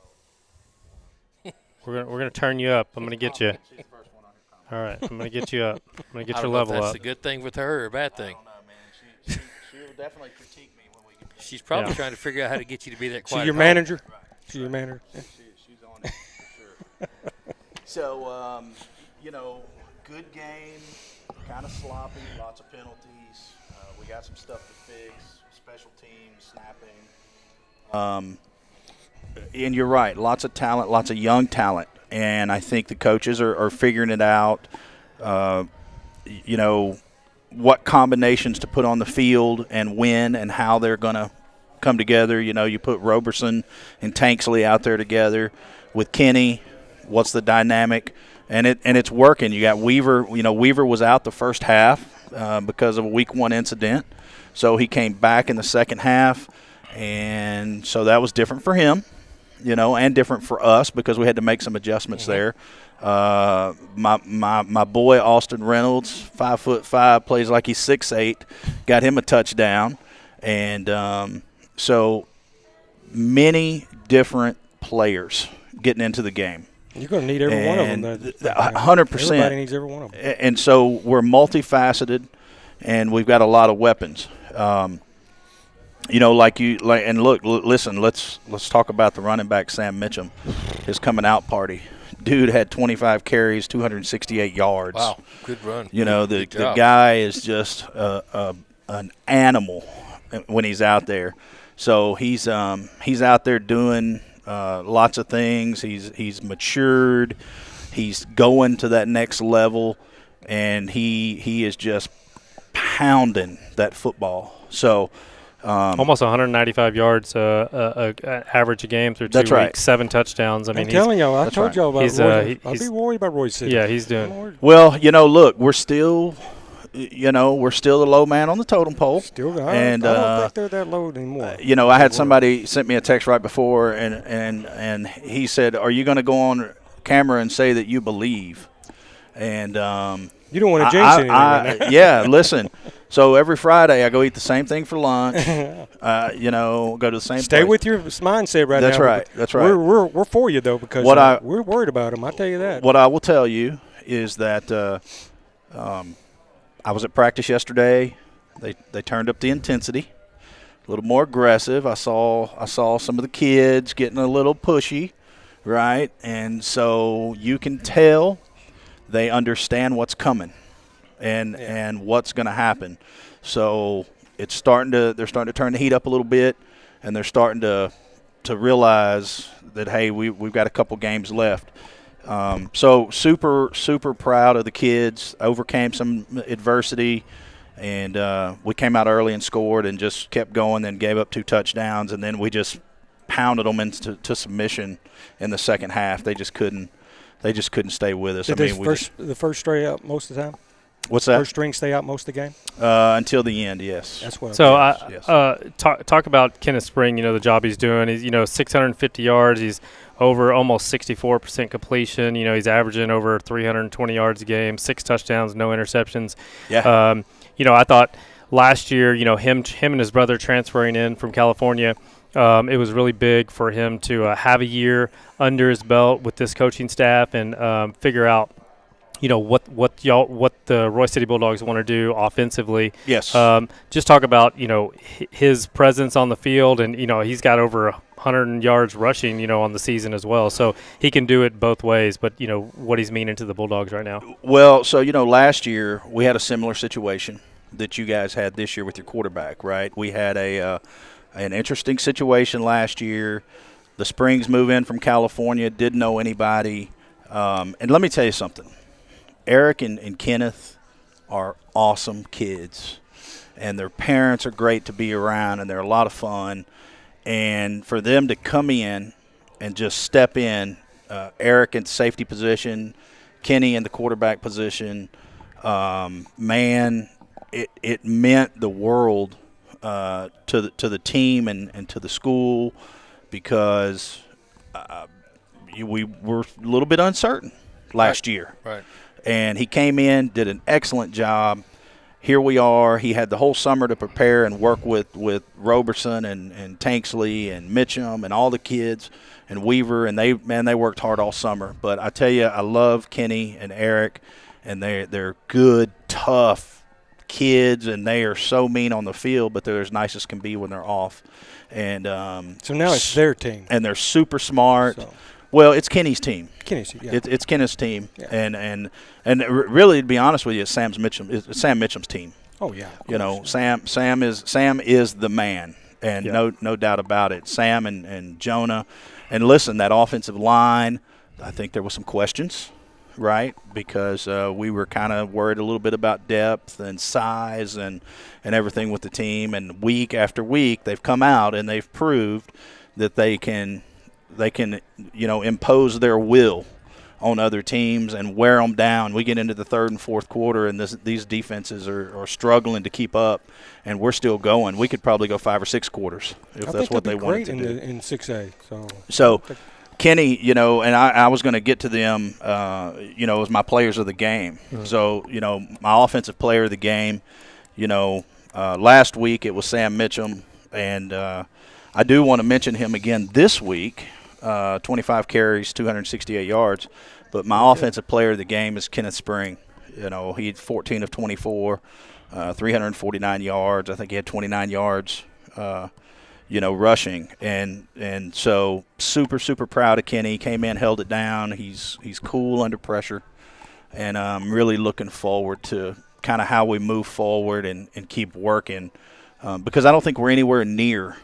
We're gonna turn you up. I'm gonna get you. she's the first one on her comment. All right, I'm gonna get you up. I'm gonna get I your don't know if level that's up. a good thing with her or a bad I thing. don't know, man. She will definitely critique me when we get done. She's probably Yeah. trying to figure out how to get you to be that She quiet. your at home. manager? Right. She your manager? She's on it for sure. So, you know, good game, kind of sloppy, lots of penalties. We got some stuff to fix, special teams, snapping. And you're right, lots of talent, lots of young talent. And I think the coaches are figuring it out, you know, what combinations to put on the field and when and how they're going to come together. You know, you put Roberson and Tanksley out there together with Kenny. What's the dynamic? And it's working. You got Weaver. You know, Weaver was out the first half because of a week 1 incident. So he came back in the second half. And so that was different for him, you know, and different for us because we had to make some adjustments there. My boy Austin Reynolds, 5'5", plays like he's 6'8", got him a touchdown. And so many different players getting into the game. You're going to need every one of them. And 100%. Everybody needs every one of them. And so we're multifaceted, and we've got a lot of weapons. You know, and look, listen. Let's talk about the running back Sam Mitchum, his coming out party. Dude had 25 carries, 268 yards. Wow, good run. You know, the Good job. guy is just an animal when he's out there. So he's out there doing lots of things. He's matured. He's going to that next level, and he is just pounding that football. So Almost 195 yards average a game through 2 That's weeks, right. 7 touchdowns. I mean, I'm telling y'all, I that's told right. y'all about He's, Roy. I'll he's- be worried about Roy City. yeah, he's I'm doing. worried. well, you know, look, we're still the low man on the totem pole. Still, And, I don't think they're that low anymore. You know, I had somebody sent me a text right before, and he said, "Are you going to go on camera and say that you believe?" And You don't want to jinx anything right now. yeah, listen. So every Friday I go eat the same thing for lunch. You know, go to the same Stay place. with your mindset right That's now. right. That's right. We're for you though because we're worried about him. I tell you that. What I will tell you is that I was at practice yesterday. They turned up the intensity, a little more aggressive. I saw some of the kids getting a little pushy, right? And so you can tell they understand what's coming and what's going to happen. So they're starting to turn the heat up a little bit, and they're starting to realize that, hey, we've got a couple games left. So super proud of the kids. Overcame some adversity, and we came out early and scored and just kept going, then gave up 2 touchdowns, and then we just pounded them into submission in the second half. They just couldn't stay with us. Did the first stay out most of the time? What's that? First string stay out most of the game? Until the end, yes. That's what. So Yes. talk about Kenneth Spring. You know the job he's doing. He's 650 yards. He's over almost 64% completion. You know he's averaging over 320 yards a game, 6 touchdowns, no interceptions. Yeah. I thought last year, him and his brother transferring in from California. It was really big for him to have a year under his belt with this coaching staff and figure out, what the Roy City Bulldogs want to do offensively. Yes. Just talk about his presence on the field, and he's got over 100 yards rushing on the season as well, so he can do it both ways. But what he's meaning to the Bulldogs right now. Well, so last year we had a similar situation that you guys had this year with your quarterback, right? We had an interesting situation last year. The Springs move in from California, didn't know anybody, and let me tell you something. Eric and Kenneth are awesome kids, and their parents are great to be around, and they're a lot of fun. And for them to come in and just step in, Eric in safety position, Kenny in the quarterback position, man, it meant the world to the team and to the school, because we were a little bit uncertain last year. Right. And he came in, did an excellent job. Here we are. He had the whole summer to prepare and work with Roberson and Tanksley and Mitchum and all the kids and Weaver, and they worked hard all summer. But I tell you, I love Kenny and Eric, and they're good, tough kids, and they are so mean on the field, but they're as nice as can be when they're off. And so now it's their team, and they're super smart. So. Well, it's Kenny's team. Kenny's, yeah. It's Kenny's team, Yeah. and really, to be honest with you, it's Sam Mitchum's team. Oh yeah. You know, Sam is the man, and no doubt about it. Sam and Jonah, and listen, that offensive line, I think there was some questions, right? Because we were kind of worried a little bit about depth and size and everything with the team. And week after week, they've come out and they've proved that they can impose their will on other teams and wear them down. We get into the third and fourth quarter, and these defenses are struggling to keep up, and we're still going. We could probably go 5 or 6 quarters if that's what they wanted to do. In 6A. So Kenny, and I was going to get to them, as my players of the game. Mm-hmm. So, my offensive player of the game, last week it was Sam Mitchum, and I do want to mention him again this week. 25 carries, 268 yards. But my offensive player of the game is Kenneth Spring. He had 14 of 24, 349 yards. I think he had 29 yards, rushing. And so super, super proud of Kenny. He came in, held it down. He's cool under pressure. And I'm really looking forward to kind of how we move forward and keep working, because I don't think we're anywhere near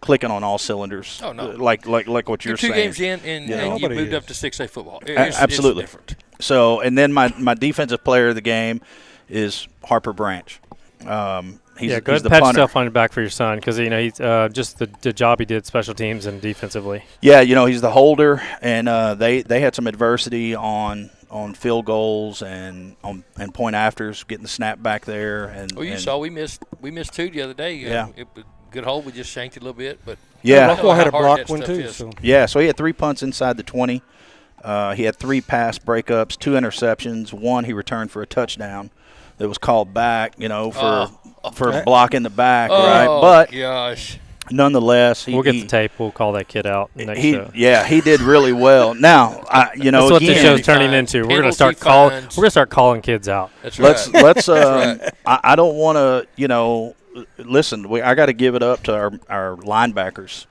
clicking on all cylinders. Oh, no. Like what you're saying. 2 games in, and you moved up to 6A football. Absolutely. It's different. So, and then my defensive player of the game is Harper Branch. He's go ahead the and pat punter. yourself on the back for your son, because he's just the job he did special teams and defensively. Yeah, he's the holder, and they had some adversity on field goals and point afters, getting the snap back there. And you saw we missed 2 the other day. Yeah. It was a good hold. We just shanked it a little bit, but yeah, Rockwell had a how hard block that one stuff too. is. So. Yeah, so he had 3 punts inside the 20. He had 3 pass breakups, 2 interceptions. 1 he returned for a touchdown that was called back, for blocking the back, right? But gosh. nonetheless, We'll get the tape. We'll call that kid out next show. Yeah, he did really well. Now, That's what the again, show's turning into. We're gonna start calling kids out. That's right. Let's. right. I don't want to. Listen. I got to give it up to our linebackers.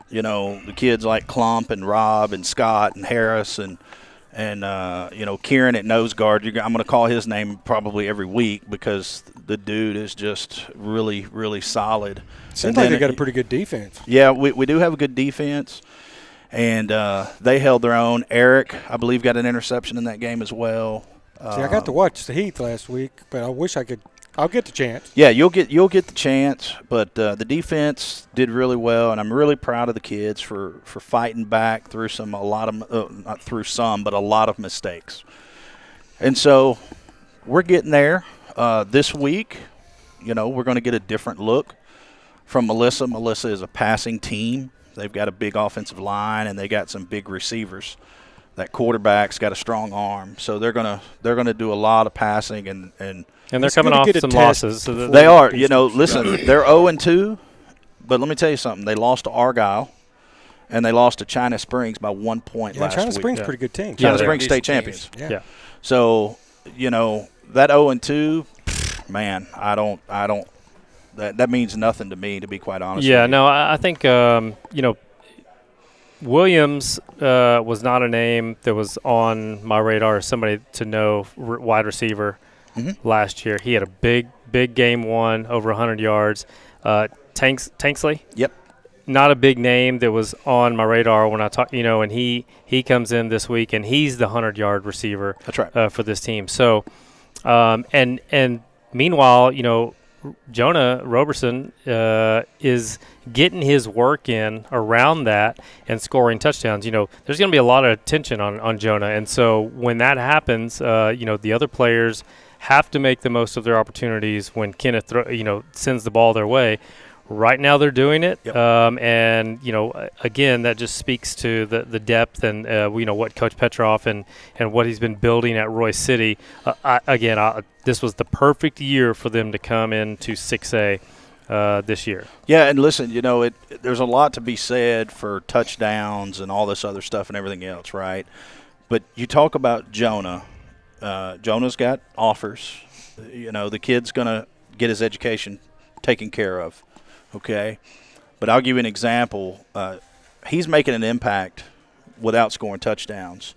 The kids like Klump and Rob and Scott and Harris and Kieran at nose guard. I'm going to call his name probably every week because the dude is just really, really solid. Seems like they got a pretty good defense. Yeah, we do have a good defense, and they held their own. Eric, I believe, got an interception in that game as well. See, I got to watch the Heath last week, but I wish I could. I'll get the chance. Yeah, you'll get the chance, but the defense did really well, and I'm really proud of the kids for fighting back through a lot of mistakes. And so we're getting there. This week, we're going to get a different look from Melissa. Melissa is a passing team. They've got a big offensive line, and they got some big receivers. That quarterback's got a strong arm, so they're gonna do a lot of passing and they're coming off some losses. So they are. Listen, they're 0-2, but let me tell you something. They lost to Argyle, and they lost to China Springs by 1 point last China week. Springs pretty good team. China Springs state champions. Yeah. So that 0-2, man, I don't. That means nothing to me, to be quite honest. Yeah, with you. no, I think Williams was not a name that was on my radar as somebody to know, wide receiver last year. He had a big game one, over 100 yards. Tanksley? Yep. Not a big name that was on my radar when I talk, and he comes in this week, and he's the 100-yard receiver. That's right. For this team. So, and meanwhile, Jonah Roberson is getting his work in around that and scoring touchdowns. There's going to be a lot of attention on Jonah. And so when that happens, the other players have to make the most of their opportunities when Kenneth sends the ball their way. right now they're doing it. Yep. And, again, that just speaks to the depth and, what Coach Petroff and what he's been building at Royce City. This was the perfect year for them to come into 6A this year. Yeah, and listen, there's a lot to be said for touchdowns and all this other stuff and everything else, right? But you talk about Jonah. Jonah's got offers. The kid's going to get his education taken care of, okay? But I'll give you an example. He's making an impact without scoring touchdowns.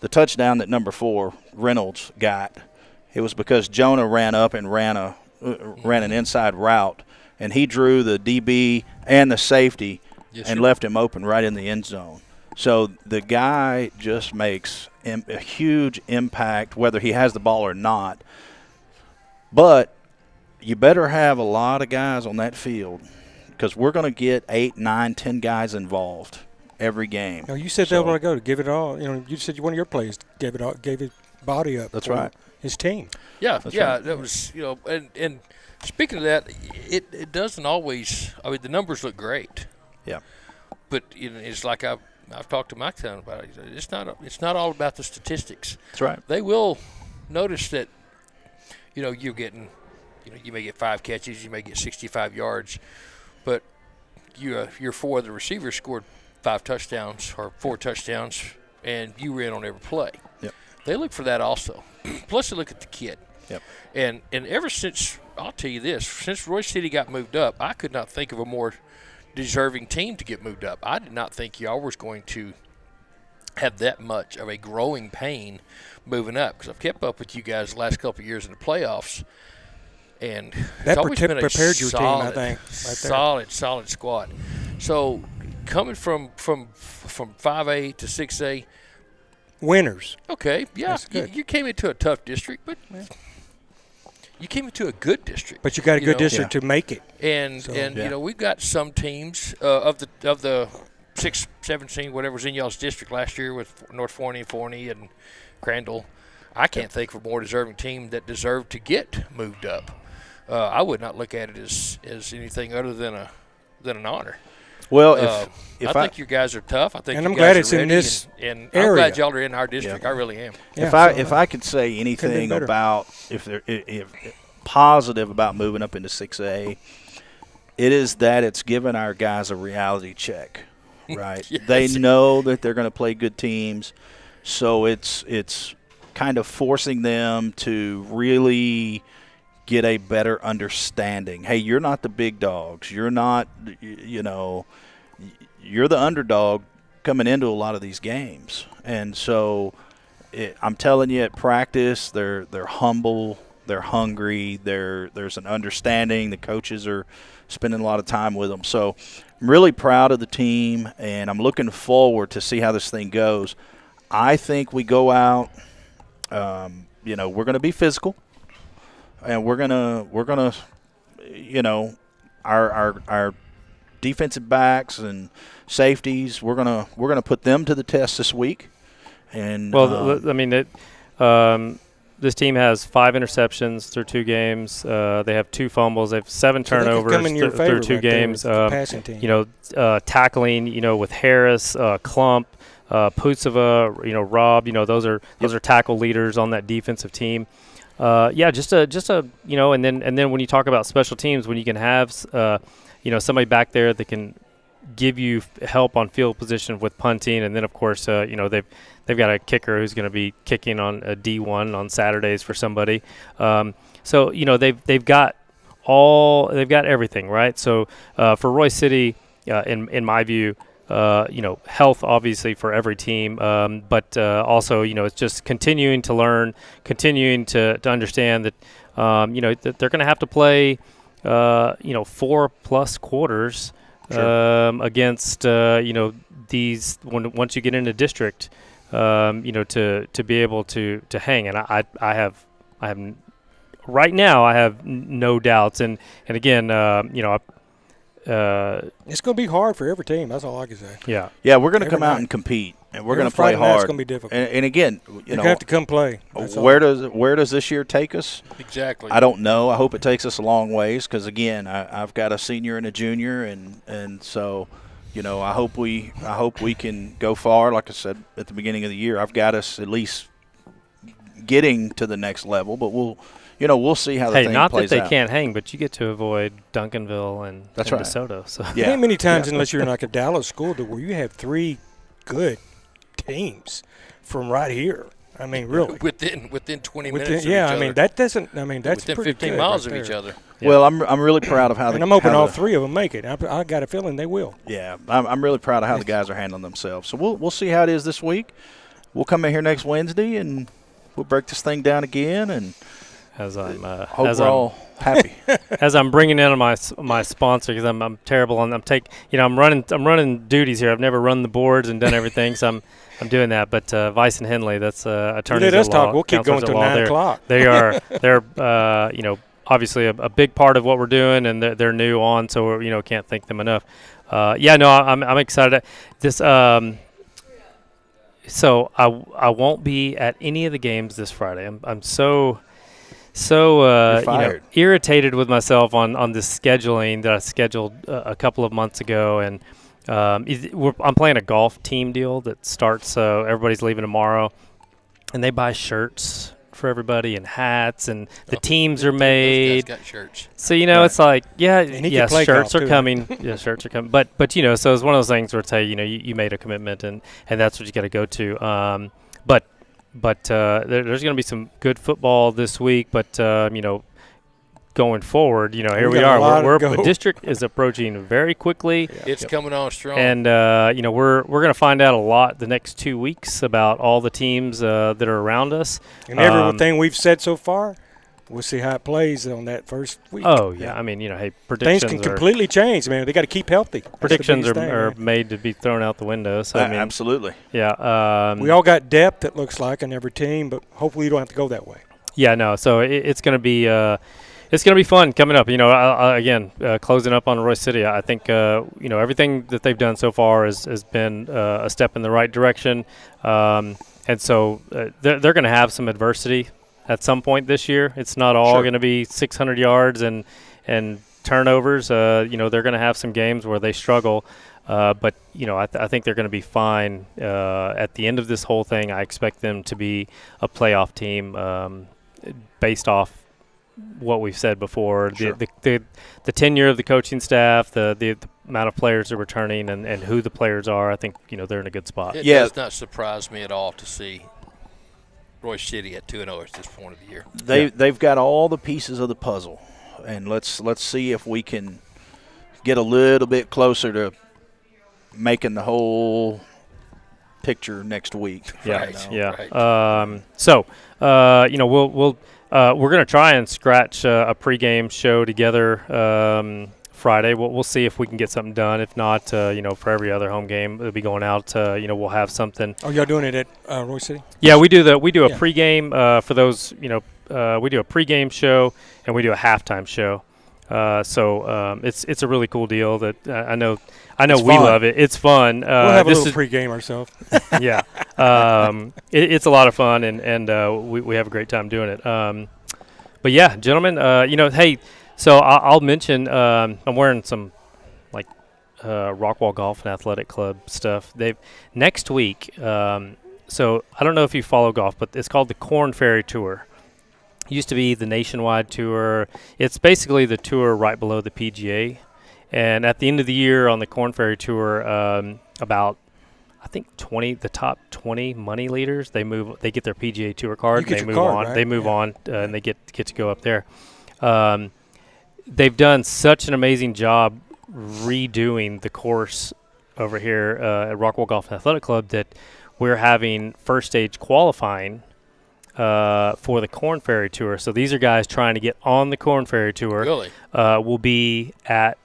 The touchdown that number 4, Reynolds, got, it was because Jonah ran up and ran an inside route, and he drew the DB and the safety and left him open right in the end zone. So the guy just makes a huge impact whether he has the ball or not. But you better have a lot of guys on that field because we're going to get 8, 9, 10 guys involved every game. You said that a while ago to give it all. You said one of your plays gave it body up. That's for right. His team. Yeah, That's yeah, right. that was and speaking of that, it doesn't always. I mean, the numbers look great. Yeah. But it's like I've talked to Mike Town about it. It's not all about the statistics. That's right. They will notice that you're getting you may get 5 catches, you may get 65 yards, but your 4 of the receivers scored 5 touchdowns or 4 touchdowns, and you were in on every play. Yep. They look for that also. Plus, they look at the kid. Yep. And ever since, I'll tell you this, since Royce City got moved up, I could not think of a more deserving team to get moved up. I did not think y'all was going to have that much of a growing pain moving up because I've kept up with you guys the last couple of years in the playoffs, and That it's always been a prepared your team, I solid, think, right there. solid squad. So coming from 5A to 6A, Winners. okay, yeah, That's good. you came into a tough district, but you came into a good district. But you got a good know? district to make it. And So- Yeah. we've got some teams of the 6, 17, whatever was in y'all's district last year with North Forney and Crandall. I can't think of a more deserving team that deserved to get moved up. I would not look at it as anything other than an honor. Well, if I think you guys are tough. I think And you I'm guys glad are it's in ready, this and I'm area. glad y'all are in our district. I really am. if Yeah, I could say anything better. about if positive about moving up into 6A, it is that it's given our guys a reality check, right? Yes. They know that they're going to play good teams, so it's kind of forcing them to really get a better understanding. Hey, you're not the big dogs. You're not, you're the underdog coming into a lot of these games. And so I'm telling you, at practice, they're humble, they're hungry, there's an understanding. The coaches are spending a lot of time with them. So I'm really proud of the team, and I'm looking forward to see how this thing goes. I think we go out, we're going to be physical. And we're gonna, our defensive backs and safeties, we're gonna put them to the test this week. And this team has 5 interceptions through 2 games. They have 2 fumbles. They have 7 So they could turnovers come in your through favor 2 right there games. with the passing team. Tackling, with Harris, Klump, Putseva, Rob. Those are tackle leaders on that defensive team. Just a and then when you talk about special teams, when you can have somebody back there that can give you help on field position with punting, and then of course they've got a kicker who's going to be kicking on a D1 on Saturdays for somebody. They've got everything, right? So for Royce City, in my view. Health obviously for every team, but also, it's just continuing to learn, continuing to understand that, that they're going to have to play, 4+ quarters against, these once you get into district, to be able to hang. And I have right now I have no doubts. And again, It's going to be hard for every team. That's all I can say. Yeah. Yeah, we're going to Every come out night. and compete. And we're Every going to play Friday night's hard. gonna be difficult. And again, You have to come play. That's all. where does this year take us? Exactly. I don't know. I hope it takes us a long ways because, again, I've got a senior and a junior, and so, I hope we can go far. Like I said at the beginning of the year, I've got us at least getting to the next level, but we'll see how the Hey, thing not plays that they out. can't hang, but you get to avoid Duncanville and That's and right. DeSoto. So Yeah. Ain't many times unless you're in like a Dallas school where you have 3 good teams from right here. I mean, really. within 20 minutes. Yeah, of each I mean other. that's within pretty 15 good miles right of each there. other. Yeah. Well, I'm really proud of how And I'm hoping how all the- 3 of them make it. I got a feeling they will. Yeah, I'm really proud of how the guys are handling themselves. So we'll see how it is this week. We'll come in here next Wednesday and we'll break this thing down again and as I'm hope as we're I'm, all happy. as I'm bringing in my sponsor because I'm terrible and I'm running duties here. I've never run the boards and done everything, so I'm doing that. But Vice and Henley, that's attorneys Let at us law. talk. We'll keep going counselors till at law. 9 o'clock. They're obviously a big part of what we're doing, and they're new on, so we're, can't thank them enough. I'm excited. So I won't be at any of the games this Friday. I'm so You're fired. irritated with myself on this scheduling that I scheduled a couple of months ago, and I'm playing a golf team deal that starts. So everybody's leaving tomorrow, and they buy shirts for everybody and hats, and the teams are Those made. guys got shirts. So Right. it's like, And he can play shirts golf, are too. coming. Yeah, shirts are coming. But so it's one of those things where it's you made a commitment, and that's what you got to go to. But there's going to be some good football this week. But going forward, here we got a are. lot We're to the go. district is approaching very quickly. It's coming on strong. And we're going to find out a lot the next 2 weeks about all the teams that are around us. And everything we've said so far, we'll see how it plays on that first week. Oh yeah, I mean hey, predictions Things can are, completely change, man. They got to keep healthy. That's the predictions biggest are thing, man. made to be thrown out the window. So I mean, Absolutely. yeah. We all got depth, it looks like, in every team, but hopefully you don't have to go that way. Yeah, no. So it's going to be fun coming up. Again, closing up on Royce City. I think everything that they've done so far has been a step in the right direction. And so they're going to have some adversity at some point this year. It's not all Sure. going to be 600 yards and turnovers. They're going to have some games where they struggle. But I think they're going to be fine at the end of this whole thing. I expect them to be a playoff team based off what we've said before. Sure. The tenure of the coaching staff, the amount of players that are returning, and who the players are. I think they're in a good spot. It Yeah. does not surprise me at all to see Royce City at 2-0 at this point of the year. They've got all the pieces of the puzzle, and let's see if we can get a little bit closer to making the whole picture next week. Yeah, Right. yeah. Right. We're gonna try and scratch a pregame show together Friday. We'll see if we can get something done. If not, for every other home game, we'll be going out. We'll have something. Oh, y'all doing it at Royce City? Yeah, we do a Yeah. pregame for those. We do a pregame show and we do a halftime show. It's a really cool deal that I know It's we fun. love it. It's fun. We'll have a this little is pregame ourselves. yeah. It's a lot of fun and we have a great time doing it. But yeah, gentlemen, hey, so I'll mention I'm wearing some like Rockwall Golf and Athletic Club stuff. Next week. So I don't know if you follow golf, but it's called the Corn Ferry Tour. Used to be the Nationwide Tour. It's basically the tour right below the PGA. And at the end of the year on the Corn Ferry Tour, about I think the top 20 money leaders, they get their PGA Tour card. You get and your they move card, on. right? They move Yeah. on, and they get to go up there. They've done such an amazing job redoing the course over here at Rockwall Golf and Athletic Club that we're having first stage qualifying for the Corn Ferry Tour. So these are guys trying to get on the Corn Ferry Tour. Really? Will be at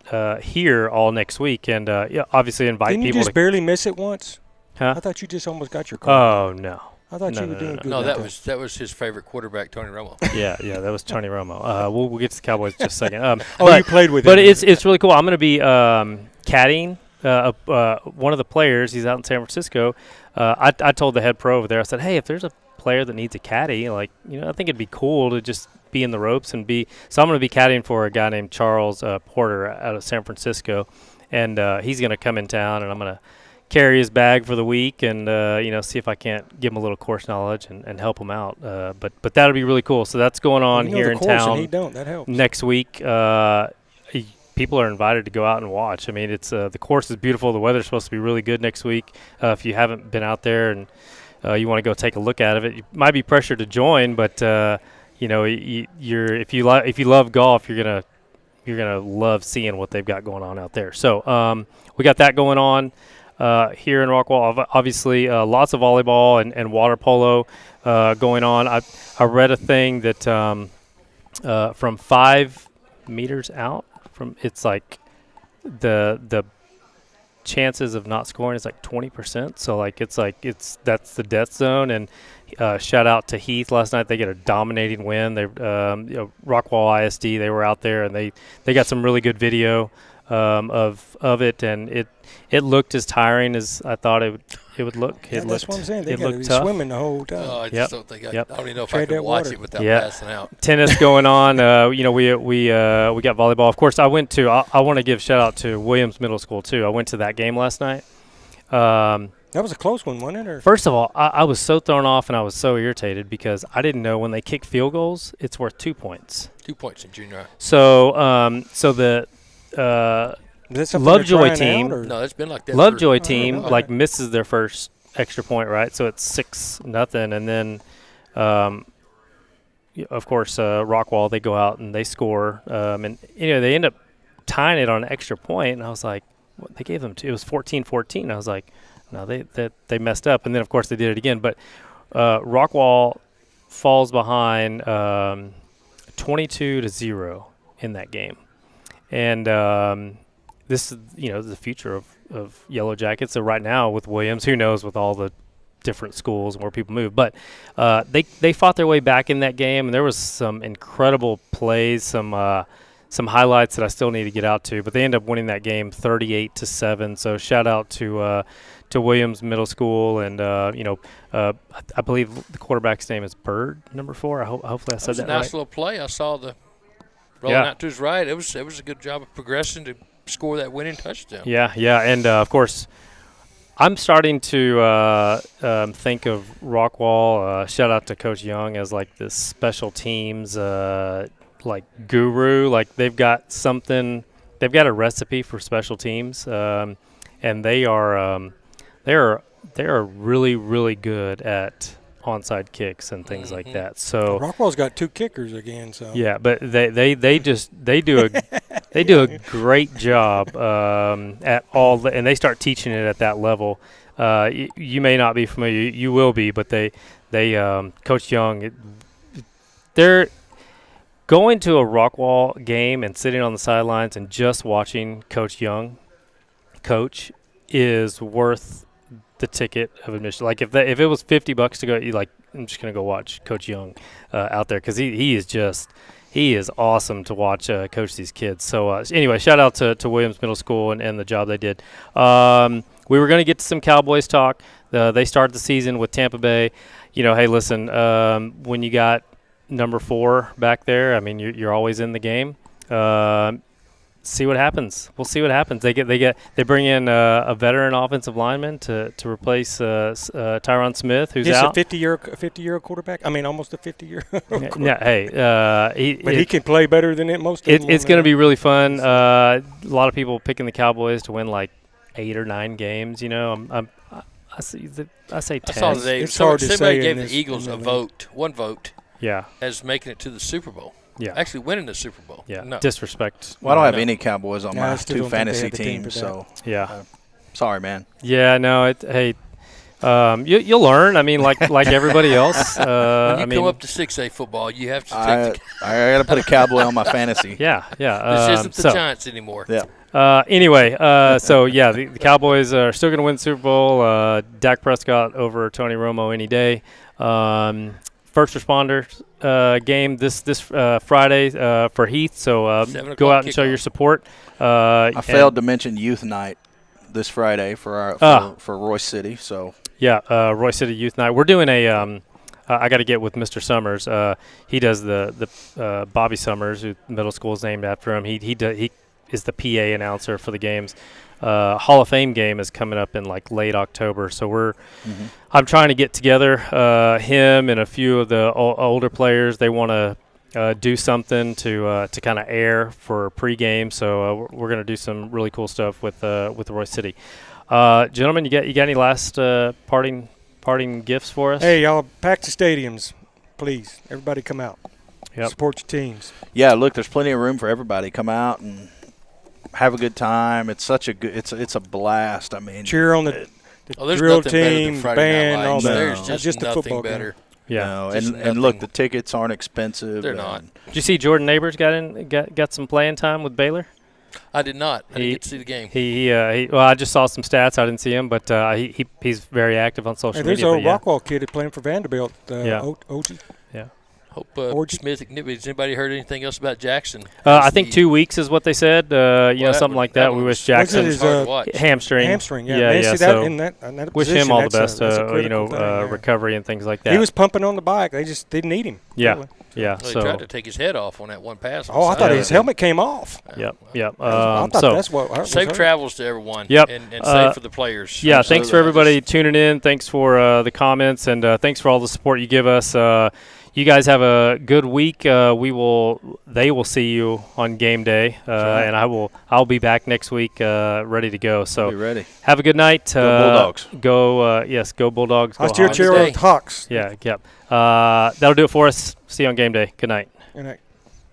here all next week, and obviously invite Didn't you people just to. barely miss it once? Huh? I thought you just almost got your call. Oh no! I thought no, you were no, doing no. good. No, with that was his favorite quarterback, Tony Romo. Yeah, that was Tony Romo. We'll get to the Cowboys in just a second. Oh, but, you played with but him. it's really cool. I'm going to be caddying one of the players. He's out in San Francisco. I told the head pro over there. I said, hey, if there's a player that needs a caddy, I think it'd be cool to just be in the ropes and be. So I'm going to be caddying for a guy named Charles Porter out of San Francisco, and he's going to come in town, and I'm going to carry his bag for the week and see if I can't give him a little course knowledge and help him out. But that'll be really cool. So that's going on here in town. And he don't. That helps. Next week. People are invited to go out and watch. I mean, it's the course is beautiful. The weather's supposed to be really good next week. If you haven't been out there and you want to go take a look at it, you might be pressured to join, but if you love golf, you're gonna love seeing what they've got going on out there. So we got that going on here in Rockwall. Obviously, lots of volleyball and water polo going on. I read a thing that from 5 meters out. It's like the chances of not scoring is like 20%. So that's the death zone. And shout out to Heath last night. They get a dominating win. They Rockwall ISD. They were out there and they got some really good video of it, and it looked as tiring as I thought it would look. That's what I'm saying. They got to be tough. swimming the whole time. I just don't think I don't even know if I Trade can that watch water. it without Yeah. passing out. Tennis going on. We got volleyball. Of course, I went to. I want to give shout out to Williams Middle School too. I went to that game last night. That was a close one, wasn't it? Or? First of all, I was so thrown off and I was so irritated because I didn't know when they kick field goals, it's worth 2 points. 2 points in junior high. So the Is that something Lovejoy they're trying team. out, or- No, it's been like that. Lovejoy for, team okay. misses their first extra point, right? So it's 6-0, and then of course Rockwall, they go out and they score, and they end up tying it on an extra point, and I was like, what, they gave them it was 14-14. I was like, no, they messed up, and then of course they did it again, but Rockwall falls behind 22-0 in that game, and this is the future of Yellow Jackets. So right now with Williams, who knows with all the different schools and where people move, but they fought their way back in that game, and there was some incredible plays, some highlights that I still need to get out to, but they end up winning that game 38-7. So shout out to Williams Middle School, and I believe the quarterback's name is Bird, number 4. Hopefully I said that a nice right. little play. I saw the rolling out to his right. It was a good job of progressing to score that winning touchdown. Yeah, and of course, I'm starting to think of Rockwall. Shout out to Coach Young as like this special teams like guru. Like they've got something. They've got a recipe for special teams, and they are really really good at onside kicks and things like that. So Rockwall's got 2 kickers again. So yeah, but they do a great job at all, and they start teaching it at that level. You may not be familiar, you will be, but they Coach Young, they're going to a Rockwall game and sitting on the sidelines and just watching Coach Young coach is worth the ticket of admission. Like if it was $50 to go, I'm just gonna go watch Coach Young out there because he is awesome to watch coach these kids. So anyway, shout out to Williams Middle School and the job they did. We were gonna get to some Cowboys talk. They started the season with Tampa Bay. Hey, listen, when you got number 4 back there, I mean you're always in the game. See what happens. We'll see what happens. They bring in a veteran offensive lineman to replace Tyron Smith, who's out. He's a 50-year quarterback. I mean, almost a 50-year. Hey, he can play better than most of them. It's going to be really fun. A lot of people picking the Cowboys to win like 8 or 9 games. I say 10. I saw that It's hard to somebody say gave in the this- Eagles in a the vote, one vote, Yeah, as making it to the Super Bowl. yeah, Actually winning the Super Bowl. yeah. No. Disrespect. Well, I don't have No. any Cowboys on No, my I still 2 don't think they fantasy have the team teams, for so Yeah, sorry, man. yeah. No, hey, you'll learn. I mean, like everybody else. When you I mean, come up to 6A football, you have to I take got to put a Cowboy on my fantasy. yeah. this isn't the so, Giants anymore. Yeah. Anyway, so yeah, the Cowboys are still going to win the Super Bowl. Dak Prescott over Tony Romo any day. First responder game this Friday for Heath. So 7 go o'clock out and show kickoff. your support. I failed to mention youth night this Friday for our for Royce City. So Yeah, Royce City Youth Night. We're doing a. I got to get with Mr. Summers. He does the Bobby Summers, who middle school is named after him. He is the PA announcer for the games. Hall of Fame game is coming up in like late October, so I'm trying to get together him and a few of the older players. They want to do something to kind of air for pregame. So we're going to do some really cool stuff with Royce City. Gentlemen, you got any last parting gifts for us? Hey, y'all, pack the stadiums, please. Everybody come out. Yep. Support your teams. yeah, look, there's plenty of room for everybody. Come out and have a good time. It's such a good. It's a blast. I mean, Cheer on the there's drill nothing better than team, Friday band, Night all Lights. that. There's Not just, just a nothing football game. better. Yeah. and look, the tickets aren't expensive. They're not. and- Did you see Jordan Neighbors got some playing time with Baylor? I did not. I He- didn't get to see the game. He well, I just saw some stats. I didn't see him, but he's very active on social Hey, there's media. a but yeah. Rockwall kid playing for Vanderbilt. Yeah. OG. Hope Orgy. Smith. Has anybody heard anything else about Jackson? I think 2 weeks is what they said. something like that. We wish Jackson his, hard to watch. hamstring. Hamstring, yeah. Yeah, Man, yeah, see so that in that wish position, him all the that's best. a critical thing, yeah. Recovery and things like that. He was pumping on the bike. They just didn't need him. Yeah. really. Yeah. Well, he So tried to take his head off on that one pass. Oh, I thought Yeah. his helmet came off. Yep. I thought that's what was Safe hurt. travels to everyone. Yep. And safe for the players. Yeah, thanks for Absolutely. everybody tuning in. Thanks for the comments, and thanks for all the support you give us. You guys have a good week. They will see you on game day, right. and I'll be back next week, ready to go. So Be ready. have a good night. Go Bulldogs. Go Bulldogs. Go I steer Hawks. cheer Day. with Hawks. Yeah, yep. That'll do it for us. See you on game day. Good night. Good night.